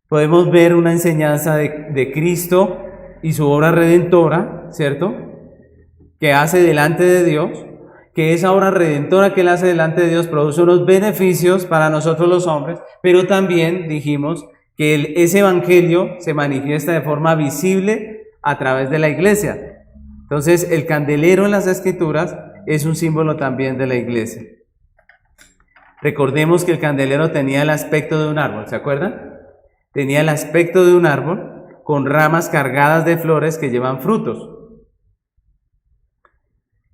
podemos ver una enseñanza de Cristo y su obra redentora, ¿cierto? Que hace delante de Dios, que esa obra redentora que Él hace delante de Dios produce unos beneficios para nosotros los hombres, pero también dijimos que ese evangelio se manifiesta de forma visible a través de la iglesia. Entonces, el candelero en las Escrituras es un símbolo también de la iglesia. Recordemos que el candelero tenía el aspecto de un árbol, ¿se acuerdan? Tenía el aspecto de un árbol con ramas cargadas de flores que llevan frutos.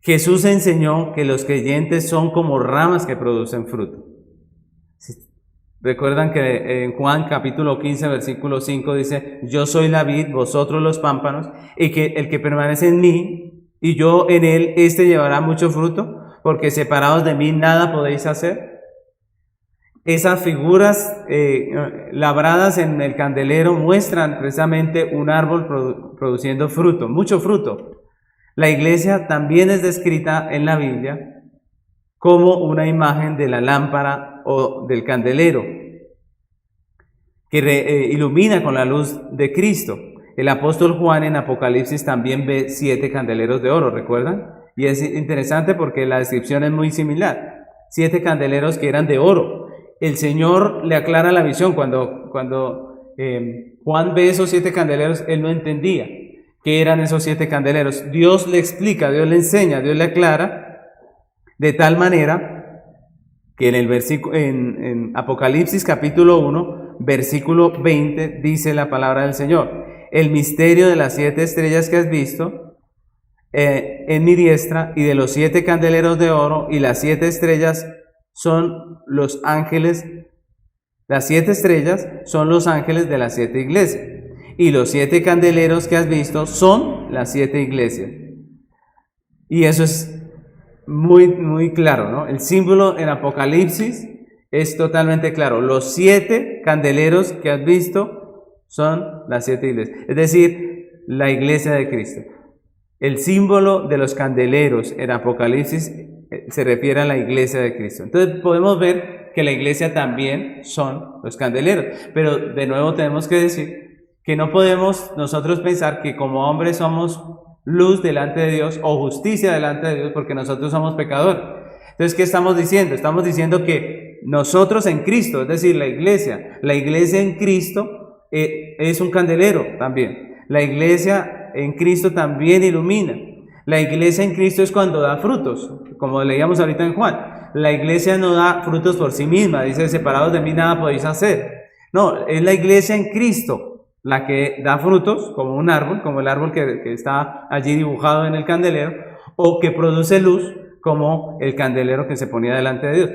Jesús enseñó que los creyentes son como ramas que producen fruto. Recuerdan que en Juan capítulo 15, versículo 5 dice, yo soy la vid, vosotros los pámpanos, y que el que permanece en mí y yo en él, éste llevará mucho fruto, porque separados de mí nada podéis hacer. Esas figuras labradas en el candelero muestran precisamente un árbol produciendo fruto, mucho fruto. La iglesia también es descrita en la Biblia como una imagen de la lámpara o del candelero, que ilumina con la luz de Cristo. El apóstol Juan en Apocalipsis también ve 7 candeleros de oro, ¿recuerdan? Y es interesante porque la descripción es muy similar. 7 candeleros que eran de oro. El Señor le aclara la visión. Cuando Juan ve esos 7 candeleros, él no entendía qué eran esos 7 candeleros. Dios le explica, Dios le enseña, Dios le aclara, de tal manera que en el versículo, en Apocalipsis capítulo 1, versículo 20, dice la palabra del Señor: el misterio de las 7 estrellas que has visto en mi diestra, y de los 7 candeleros de oro, y las 7 estrellas son los ángeles. Las 7 estrellas son los ángeles de las 7 iglesias, y los 7 candeleros que has visto son las 7 iglesias. Y eso es muy, muy claro, ¿no? El símbolo en Apocalipsis es totalmente claro. Los 7 candeleros que has visto son las 7 iglesias, es decir, la iglesia de Cristo. El símbolo de los candeleros en Apocalipsis se refiere a la iglesia de Cristo. Entonces podemos ver que la iglesia también son los candeleros. Pero de nuevo tenemos que decir que no podemos nosotros pensar que como hombres somos luz delante de Dios o justicia delante de Dios, porque nosotros somos pecadores. Entonces, ¿qué estamos diciendo? Estamos diciendo que nosotros en Cristo, es decir, la iglesia en Cristo es un candelero también. La iglesia en Cristo también ilumina. La iglesia en Cristo es cuando da frutos, como leíamos ahorita en Juan. La iglesia no da frutos por sí misma, dice: separados de mí nada podéis hacer. No, es la iglesia en Cristo la que da frutos, como un árbol, como el árbol que está allí dibujado en el candelero, o que produce luz, como el candelero que se ponía delante de Dios.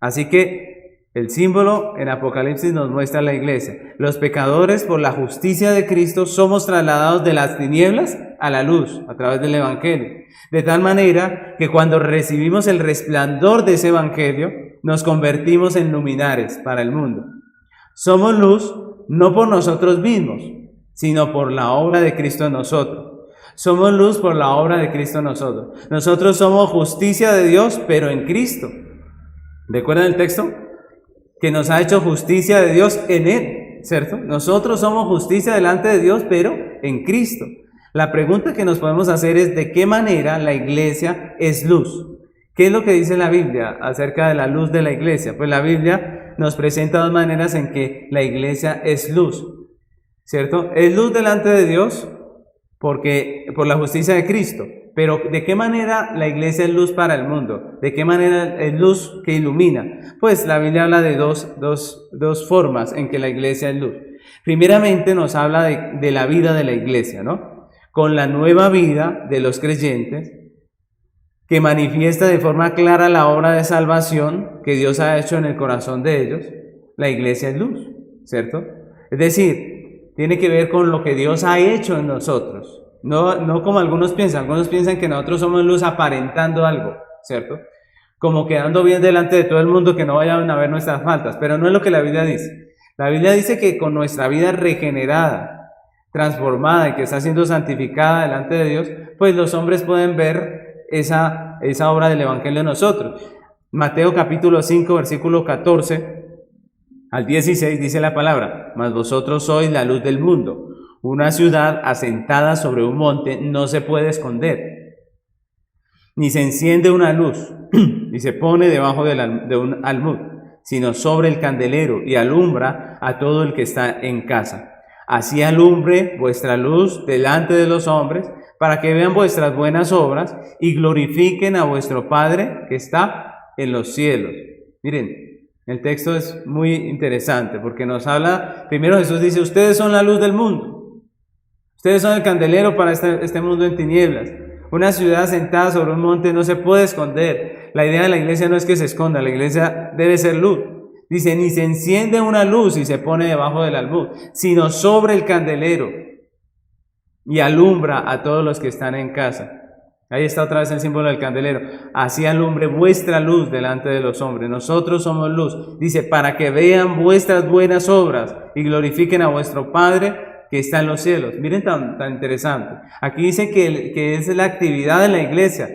Así que el símbolo en Apocalipsis nos muestra la iglesia. Los pecadores, por la justicia de Cristo, somos trasladados de las tinieblas a la luz a través del Evangelio. De tal manera que cuando recibimos el resplandor de ese Evangelio, nos convertimos en luminares para el mundo. Somos luz no por nosotros mismos, sino por la obra de Cristo en nosotros. Somos luz por la obra de Cristo en nosotros. Nosotros somos justicia de Dios, pero en Cristo. ¿Recuerdan el texto? Que nos ha hecho justicia de Dios en Él, ¿cierto? Nosotros somos justicia delante de Dios, pero en Cristo. La pregunta que nos podemos hacer es: ¿de qué manera la iglesia es luz? ¿Qué es lo que dice la Biblia acerca de la luz de la iglesia? Pues la Biblia nos presenta 2 maneras en que la iglesia es luz, ¿cierto? Es luz delante de Dios por la justicia de Cristo. Pero ¿de qué manera la iglesia es luz para el mundo? ¿De qué manera es luz que ilumina? Pues la Biblia habla de dos formas en que la iglesia es luz. Primeramente nos habla de la vida de la iglesia, ¿no? Con la nueva vida de los creyentes, que manifiesta de forma clara la obra de salvación que Dios ha hecho en el corazón de ellos. La iglesia es luz, ¿cierto? Es decir, tiene que ver con lo que Dios ha hecho en nosotros. No como algunos piensan que nosotros somos luz aparentando algo, ¿cierto? Como quedando bien delante de todo el mundo, que no vayan a ver nuestras faltas, pero no es lo que la Biblia dice. La Biblia dice que con nuestra vida regenerada, transformada y que está siendo santificada delante de Dios, pues los hombres pueden ver esa obra del Evangelio en nosotros. Mateo capítulo 5, versículo 14 al 16 dice la palabra: mas vosotros sois la luz del mundo. Una ciudad asentada sobre un monte no se puede esconder, ni se enciende una luz y se pone debajo de un almud, sino sobre el candelero, y alumbra a todo el que está en casa. Así alumbre vuestra luz delante de los hombres, para que vean vuestras buenas obras y glorifiquen a vuestro Padre que está en los cielos. Miren, el texto es muy interesante porque nos habla, primero Jesús dice: ustedes son la luz del mundo. Ustedes son el candelero para este mundo en tinieblas. Una ciudad sentada sobre un monte no se puede esconder. La idea de la iglesia no es que se esconda, la iglesia debe ser luz. Dice: ni se enciende una luz y se pone debajo del almud, sino sobre el candelero, y alumbra a todos los que están en casa. Ahí está otra vez el símbolo del candelero. Así alumbre vuestra luz delante de los hombres. Nosotros somos luz. Dice: para que vean vuestras buenas obras y glorifiquen a vuestro Padre que está en los cielos. Miren tan interesante. Aquí dice que es la actividad de la iglesia,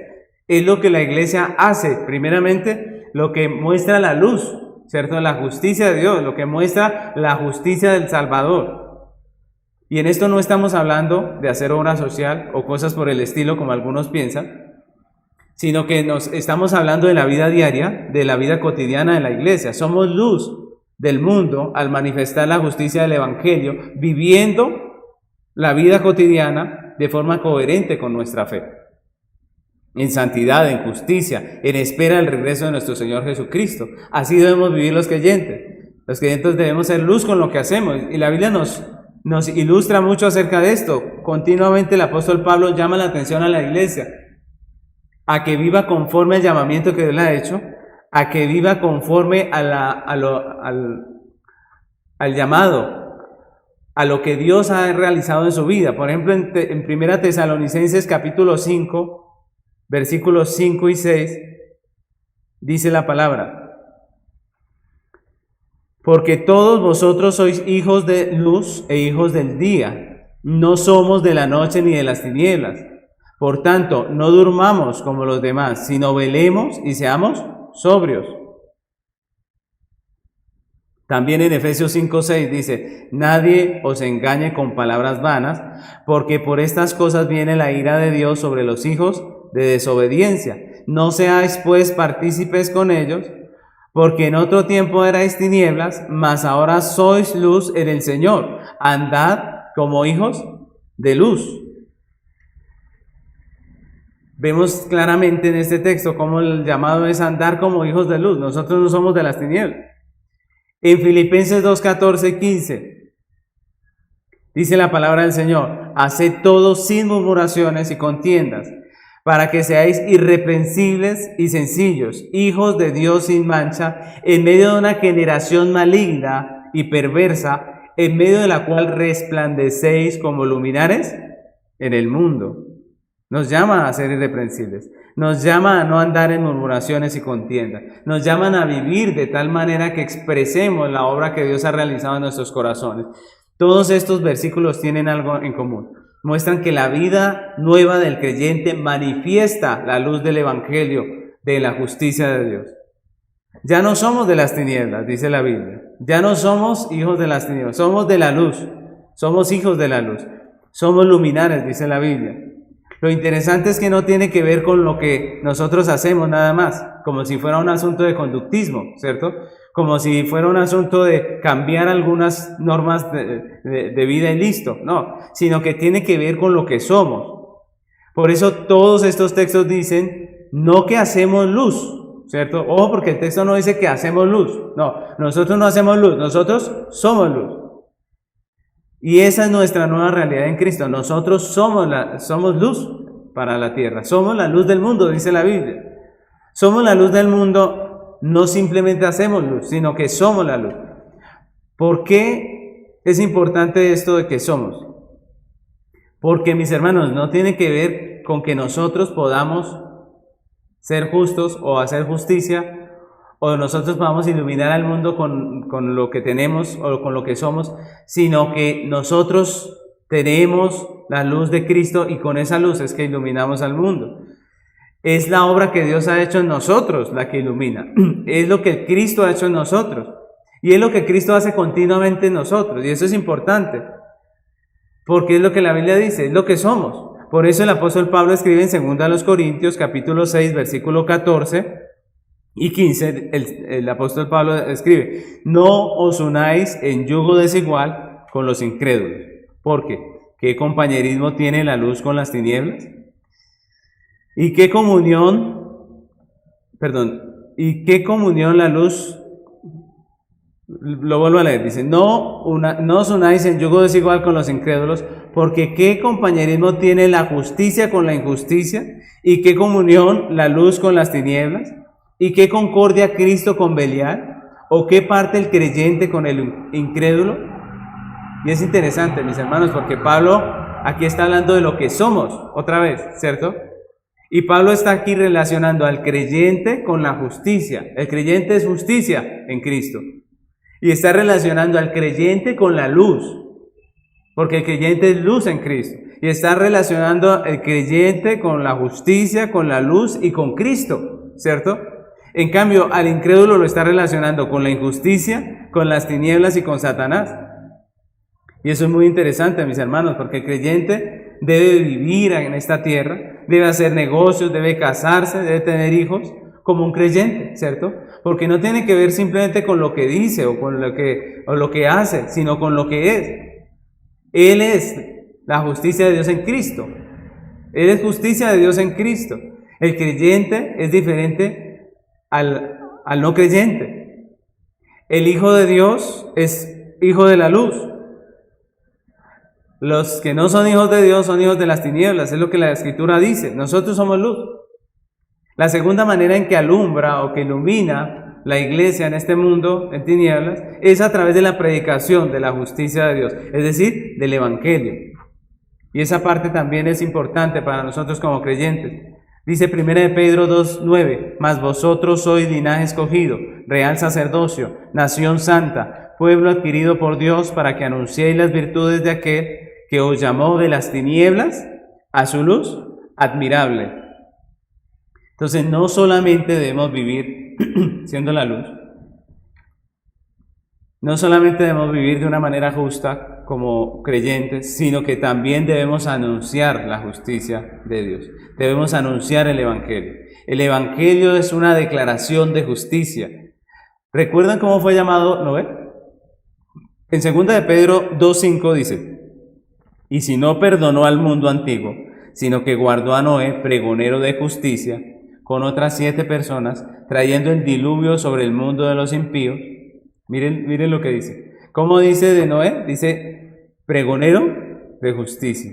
Es lo que la iglesia hace, primeramente, lo que muestra la luz, ¿cierto? La justicia de Dios, lo que muestra la justicia del Salvador. Y en esto no estamos hablando de hacer obra social o cosas por el estilo, como algunos piensan, sino que estamos hablando de la vida diaria, de la vida cotidiana de la iglesia. Somos luz del mundo al manifestar la justicia del Evangelio, viviendo la vida cotidiana de forma coherente con nuestra fe, en santidad, en justicia, en espera del regreso de nuestro Señor Jesucristo. Así debemos vivir los creyentes. Los creyentes debemos ser luz con lo que hacemos, y la Biblia nos ilustra mucho acerca de esto. Continuamente el apóstol Pablo llama la atención a la iglesia a que viva conforme al llamamiento que Dios le ha hecho, a que viva conforme al llamado, a lo que Dios ha realizado en su vida. Por ejemplo, en 1 Tesalonicenses capítulo 5, versículos 5 y 6, dice la palabra: porque todos vosotros sois hijos de luz e hijos del día, no somos de la noche ni de las tinieblas. Por tanto, no durmamos como los demás, sino velemos y seamos sobrios. También en Efesios 5:6 dice: nadie os engañe con palabras vanas, porque por estas cosas viene la ira de Dios sobre los hijos de desobediencia. No seáis pues partícipes con ellos, porque en otro tiempo erais tinieblas, mas ahora sois luz en el Señor. Andad como hijos de luz. Vemos claramente en este texto cómo el llamado es andar como hijos de luz. Nosotros no somos de las tinieblas. En Filipenses 2:14, 15, dice la palabra del Señor: haced todo sin murmuraciones y contiendas, para que seáis irreprensibles y sencillos, hijos de Dios sin mancha, en medio de una generación maligna y perversa, en medio de la cual resplandecéis como luminares en el mundo. Nos llama a ser irreprensibles, nos llama a no andar en murmuraciones y contiendas, nos llaman a vivir de tal manera que expresemos la obra que Dios ha realizado en nuestros corazones. Todos estos versículos tienen algo en común. Muestran que la vida nueva del creyente manifiesta la luz del Evangelio, de la justicia de Dios. Ya no somos de las tinieblas, dice la Biblia. Ya no somos hijos de las tinieblas, somos de la luz. Somos hijos de la luz. Somos luminares, dice la Biblia. Lo interesante es que no tiene que ver con lo que nosotros hacemos nada más, como si fuera un asunto de conductismo, ¿cierto? Como si fuera un asunto de cambiar algunas normas de vida y listo. No, sino que tiene que ver con lo que somos. Por eso todos estos textos dicen, no que hacemos luz, ¿cierto? Ojo, porque el texto no dice que hacemos luz. No, nosotros no hacemos luz, nosotros somos luz. Y esa es nuestra nueva realidad en Cristo. Nosotros somos luz para la tierra. Somos la luz del mundo, dice la Biblia. Somos la luz del mundo, no simplemente hacemos luz, sino que somos la luz. ¿Por qué es importante esto de que somos? Porque, mis hermanos, no tiene que ver con que nosotros podamos ser justos o hacer justicia, o nosotros podamos iluminar al mundo con lo que tenemos o con lo que somos, sino que nosotros tenemos la luz de Cristo y con esa luz es que iluminamos al mundo. Es la obra que Dios ha hecho en nosotros la que ilumina. Es lo que Cristo ha hecho en nosotros. Y es lo que Cristo hace continuamente en nosotros. Y eso es importante. Porque es lo que la Biblia dice, es lo que somos. Por eso el apóstol Pablo escribe en 2 Corintios capítulo 6, versículo 14 y 15, el apóstol Pablo escribe: no os unáis en yugo desigual con los incrédulos. ¿Por qué? ¿Qué compañerismo tiene la luz con las tinieblas? ¿Y qué comunión la luz? Lo vuelvo a leer, dice: no os unáis en yugo desigual con los incrédulos, porque ¿qué compañerismo tiene la justicia con la injusticia? ¿Y qué comunión la luz con las tinieblas? ¿Y qué concordia Cristo con Belial? ¿O qué parte el creyente con el incrédulo? Y es interesante, mis hermanos, porque Pablo aquí está hablando de lo que somos, otra vez, ¿cierto? Y Pablo está aquí relacionando al creyente con la justicia. El creyente es justicia en Cristo. Y está relacionando al creyente con la luz, porque el creyente es luz en Cristo. Y está relacionando el creyente con la justicia, con la luz y con Cristo, ¿cierto? En cambio, al incrédulo lo está relacionando con la injusticia, con las tinieblas y con Satanás. Y eso es muy interesante, mis hermanos, porque el creyente debe vivir en esta tierra, debe hacer negocios, debe casarse, debe tener hijos, como un creyente, ¿cierto? Porque no tiene que ver simplemente con lo que dice o con lo que hace, sino con lo que es. Él es la justicia de Dios en Cristo. Él es justicia de Dios en Cristo. El creyente es diferente al no creyente. El Hijo de Dios es hijo de la luz. Los que no son hijos de Dios son hijos de las tinieblas, es lo que la Escritura dice. Nosotros somos luz. La segunda manera en que alumbra o que ilumina la iglesia en este mundo en tinieblas es a través de la predicación de la justicia de Dios, es decir, del Evangelio. Y esa parte también es importante para nosotros como creyentes. Dice 1 Pedro 2:9, mas vosotros sois linaje escogido, real sacerdocio, nación santa, pueblo adquirido por Dios para que anunciéis las virtudes de aquel que os llamó de las tinieblas a su luz admirable. Entonces no solamente debemos vivir siendo la luz, no solamente debemos vivir de una manera justa como creyentes, sino que también debemos anunciar la justicia de Dios. Debemos anunciar el Evangelio. El Evangelio es una declaración de justicia. ¿Recuerdan cómo fue llamado Noé? En 2 de Pedro 2:5 dice, y si no perdonó al mundo antiguo, sino que guardó a Noé, pregonero de justicia, con otras 7 personas, trayendo el diluvio sobre el mundo de los impíos. Miren lo que dice. ¿Cómo dice de Noé? Dice, pregonero de justicia.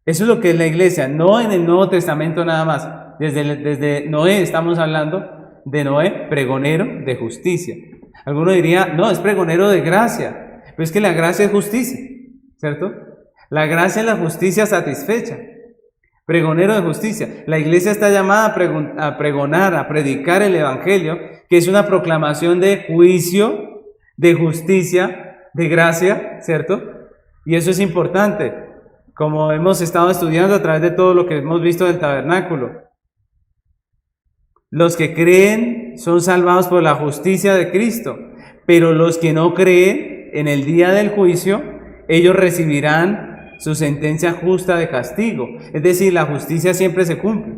Eso es lo que es la iglesia, no en el Nuevo Testamento nada más. Desde Noé estamos hablando de Noé, pregonero de justicia. Alguno diría, no, es pregonero de gracia. Pero es que la gracia es justicia, ¿cierto? La gracia es la justicia satisfecha. Pregonero de justicia. La iglesia está llamada a pregonar, a predicar el Evangelio, que es una proclamación de juicio, de justicia, de gracia, ¿cierto? Y eso es importante, como hemos estado estudiando a través de todo lo que hemos visto del tabernáculo. Los que creen son salvados por la justicia de Cristo, pero los que no creen, en el día del juicio, ellos recibirán su sentencia justa de castigo. Es decir, la justicia siempre se cumple,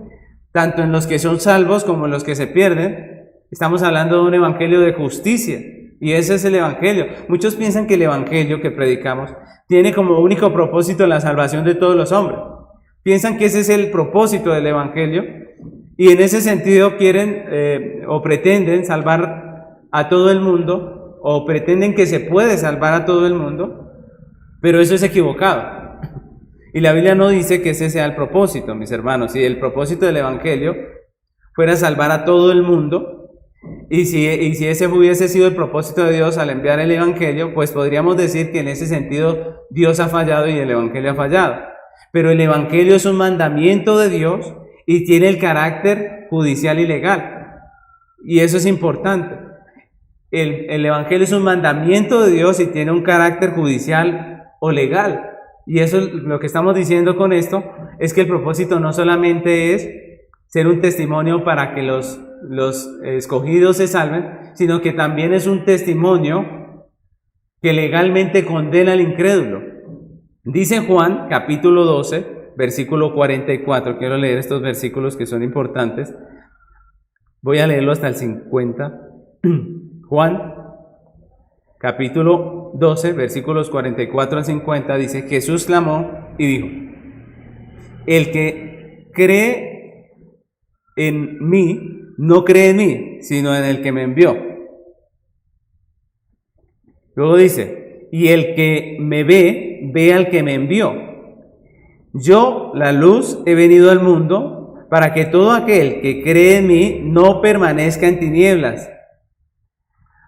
tanto en los que son salvos como en los que se pierden. Estamos hablando de un evangelio de justicia, y ese es el evangelio. Muchos piensan que el evangelio que predicamos tiene como único propósito la salvación de todos los hombres. Piensan que ese es el propósito del evangelio, y en ese sentido quieren o pretenden salvar a todo el mundo, o pretenden que se puede salvar a todo el mundo, pero eso es equivocado. Y la Biblia no dice que ese sea el propósito, mis hermanos. Si el propósito del Evangelio fuera salvar a todo el mundo, y si ese hubiese sido el propósito de Dios al enviar el Evangelio, pues podríamos decir que en ese sentido Dios ha fallado y el Evangelio ha fallado. Pero el Evangelio es un mandamiento de Dios y tiene el carácter judicial y legal. Y eso es importante. El Evangelio es un mandamiento de Dios y tiene un carácter judicial o legal. Y eso es lo que estamos diciendo con esto, es que el propósito no solamente es ser un testimonio para que los escogidos se salven, sino que también es un testimonio que legalmente condena al incrédulo. Dice Juan, capítulo 12, versículo 44, quiero leer estos versículos que son importantes, voy a leerlo hasta el 50. Juan, capítulo 12, versículos 44 al 50, dice, Jesús clamó y dijo, el que cree en mí, no cree en mí, sino en el que me envió. Luego dice, y el que me ve, ve al que me envió. Yo, la luz, he venido al mundo para que todo aquel que cree en mí no permanezca en tinieblas.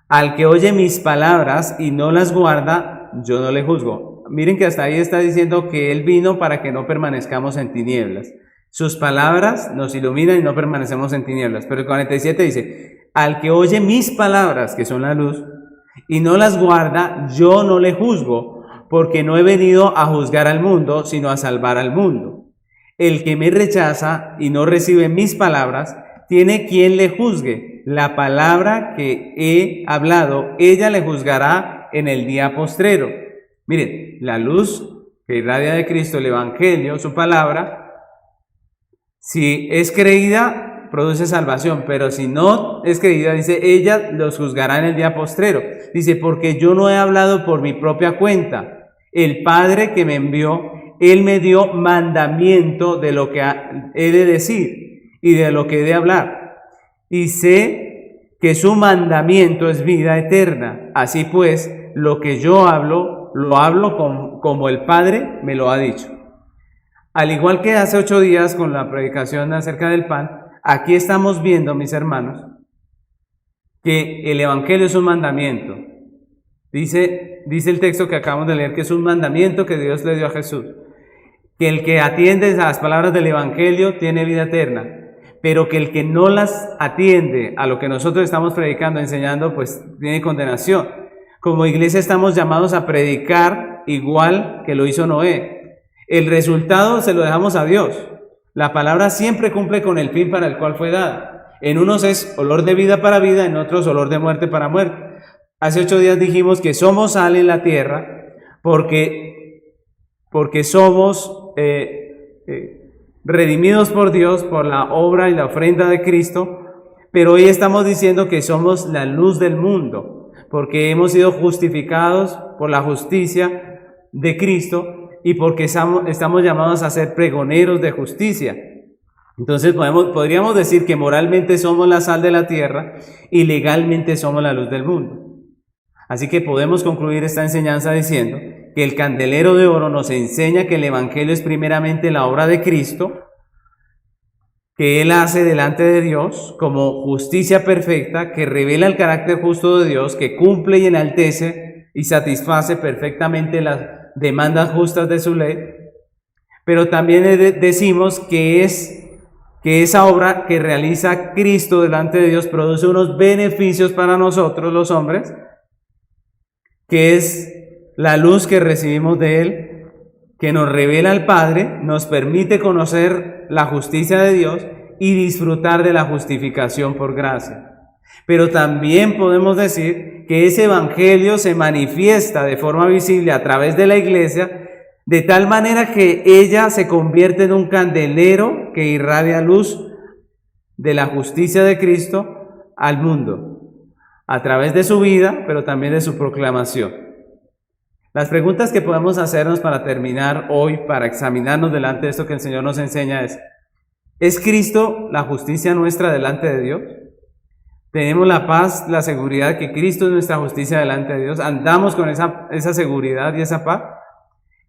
Al que oye mis palabras y no las guarda, yo no le juzgo. Miren que hasta ahí está diciendo que Él vino para que no permanezcamos en tinieblas. Sus palabras nos iluminan y no permanecemos en tinieblas. Pero el 47 dice, al que oye mis palabras, que son la luz, y no las guarda, yo no le juzgo, porque no he venido a juzgar al mundo, sino a salvar al mundo. El que me rechaza y no recibe mis palabras, tiene quien le juzgue. La palabra que he hablado, ella le juzgará en el día postrero. Miren, la luz que irradia de Cristo, el Evangelio, su palabra, si es creída, produce salvación, pero si no es creída, dice, ella los juzgará en el día postrero. Dice, porque yo no he hablado por mi propia cuenta. El Padre que me envió, Él me dio mandamiento de lo que he de decir y de lo que he de hablar. Y sé que su mandamiento es vida eterna. Así pues, lo que yo hablo, lo hablo como el Padre me lo ha dicho. Al igual que hace 8 días con la predicación acerca del pan, aquí estamos viendo, mis hermanos, que el Evangelio es un mandamiento. Dice el texto que acabamos de leer que es un mandamiento que Dios le dio a Jesús. Que el que atiende a las palabras del Evangelio tiene vida eterna, pero que el que no las atiende a lo que nosotros estamos predicando, enseñando, pues tiene condenación. Como iglesia estamos llamados a predicar igual que lo hizo Noé. El resultado se lo dejamos a Dios. La palabra siempre cumple con el fin para el cual fue dada. En unos es olor de vida para vida, en otros olor de muerte para muerte. Hace 8 días dijimos que somos sal en la tierra porque somos redimidos por Dios por la obra y la ofrenda de Cristo, pero hoy estamos diciendo que somos la luz del mundo, porque hemos sido justificados por la justicia de Cristo y porque estamos llamados a ser pregoneros de justicia. Entonces podríamos decir que moralmente somos la sal de la tierra y legalmente somos la luz del mundo. Así que podemos concluir esta enseñanza diciendo que el candelero de oro nos enseña que el Evangelio es primeramente la obra de Cristo, que Él hace delante de Dios como justicia perfecta, que revela el carácter justo de Dios, que cumple y enaltece y satisface perfectamente las demandas justas de su ley. Pero también decimos que esa obra que realiza Cristo delante de Dios produce unos beneficios para nosotros los hombres, que es la luz que recibimos de Él, que nos revela al Padre, nos permite conocer la justicia de Dios y disfrutar de la justificación por gracia. Pero también podemos decir que ese Evangelio se manifiesta de forma visible a través de la iglesia, de tal manera que ella se convierte en un candelero que irradia luz de la justicia de Cristo al mundo, a través de su vida, pero también de su proclamación. Las preguntas que podemos hacernos para terminar hoy, para examinarnos delante de esto que el Señor nos enseña ¿es Cristo la justicia nuestra delante de Dios? ¿Tenemos la paz, la seguridad de que Cristo es nuestra justicia delante de Dios? ¿Andamos con esa seguridad y esa paz?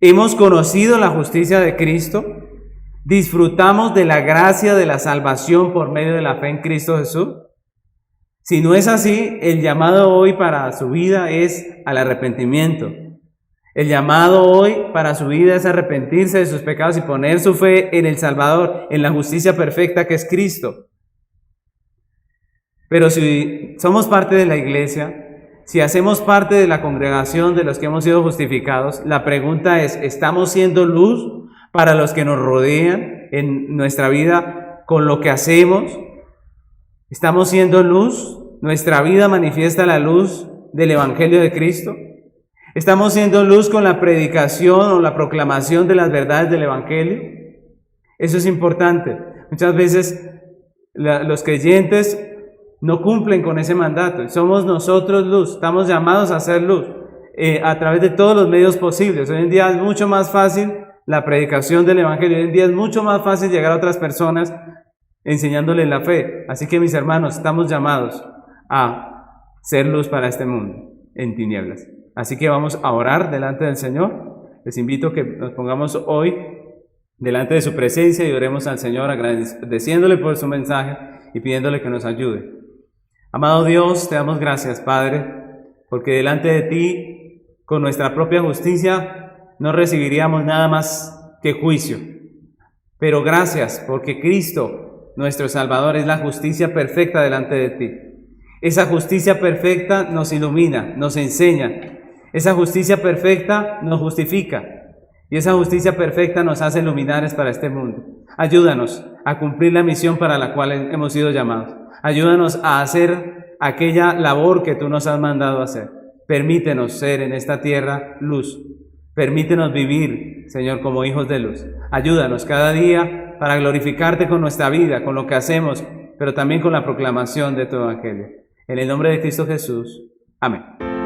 ¿Hemos conocido la justicia de Cristo? ¿Disfrutamos de la gracia de la salvación por medio de la fe en Cristo Jesús? Si no es así, el llamado hoy para su vida es al arrepentimiento. El llamado hoy para su vida es arrepentirse de sus pecados y poner su fe en el Salvador, en la justicia perfecta que es Cristo. Pero si somos parte de la iglesia, si hacemos parte de la congregación de los que hemos sido justificados, la pregunta es, ¿estamos siendo luz para los que nos rodean en nuestra vida con lo que hacemos? ¿Estamos siendo luz? ¿Nuestra vida manifiesta la luz del Evangelio de Cristo? ¿Estamos siendo luz con la predicación o la proclamación de las verdades del Evangelio? Eso es importante. Muchas veces los creyentes no cumplen con ese mandato. Somos nosotros luz, estamos llamados a ser luz a través de todos los medios posibles. Hoy en día es mucho más fácil la predicación del Evangelio. Hoy en día es mucho más fácil llegar a otras personas enseñándoles la fe. Así que mis hermanos, estamos llamados a ser luz para este mundo en tinieblas. Así que vamos a orar delante del Señor. Les invito a que nos pongamos hoy delante de su presencia y oremos al Señor agradeciéndole por su mensaje y pidiéndole que nos ayude. Amado Dios, te damos gracias, Padre, porque delante de ti, con nuestra propia justicia, no recibiríamos nada más que juicio. Pero gracias, porque Cristo, nuestro Salvador, es la justicia perfecta delante de ti. Esa justicia perfecta nos ilumina, nos enseña. Esa justicia perfecta nos justifica y esa justicia perfecta nos hace luminares para este mundo. Ayúdanos a cumplir la misión para la cual hemos sido llamados. Ayúdanos a hacer aquella labor que tú nos has mandado hacer. Permítenos ser en esta tierra luz. Permítenos vivir, Señor, como hijos de luz. Ayúdanos cada día para glorificarte con nuestra vida, con lo que hacemos, pero también con la proclamación de tu evangelio. En el nombre de Cristo Jesús. Amén.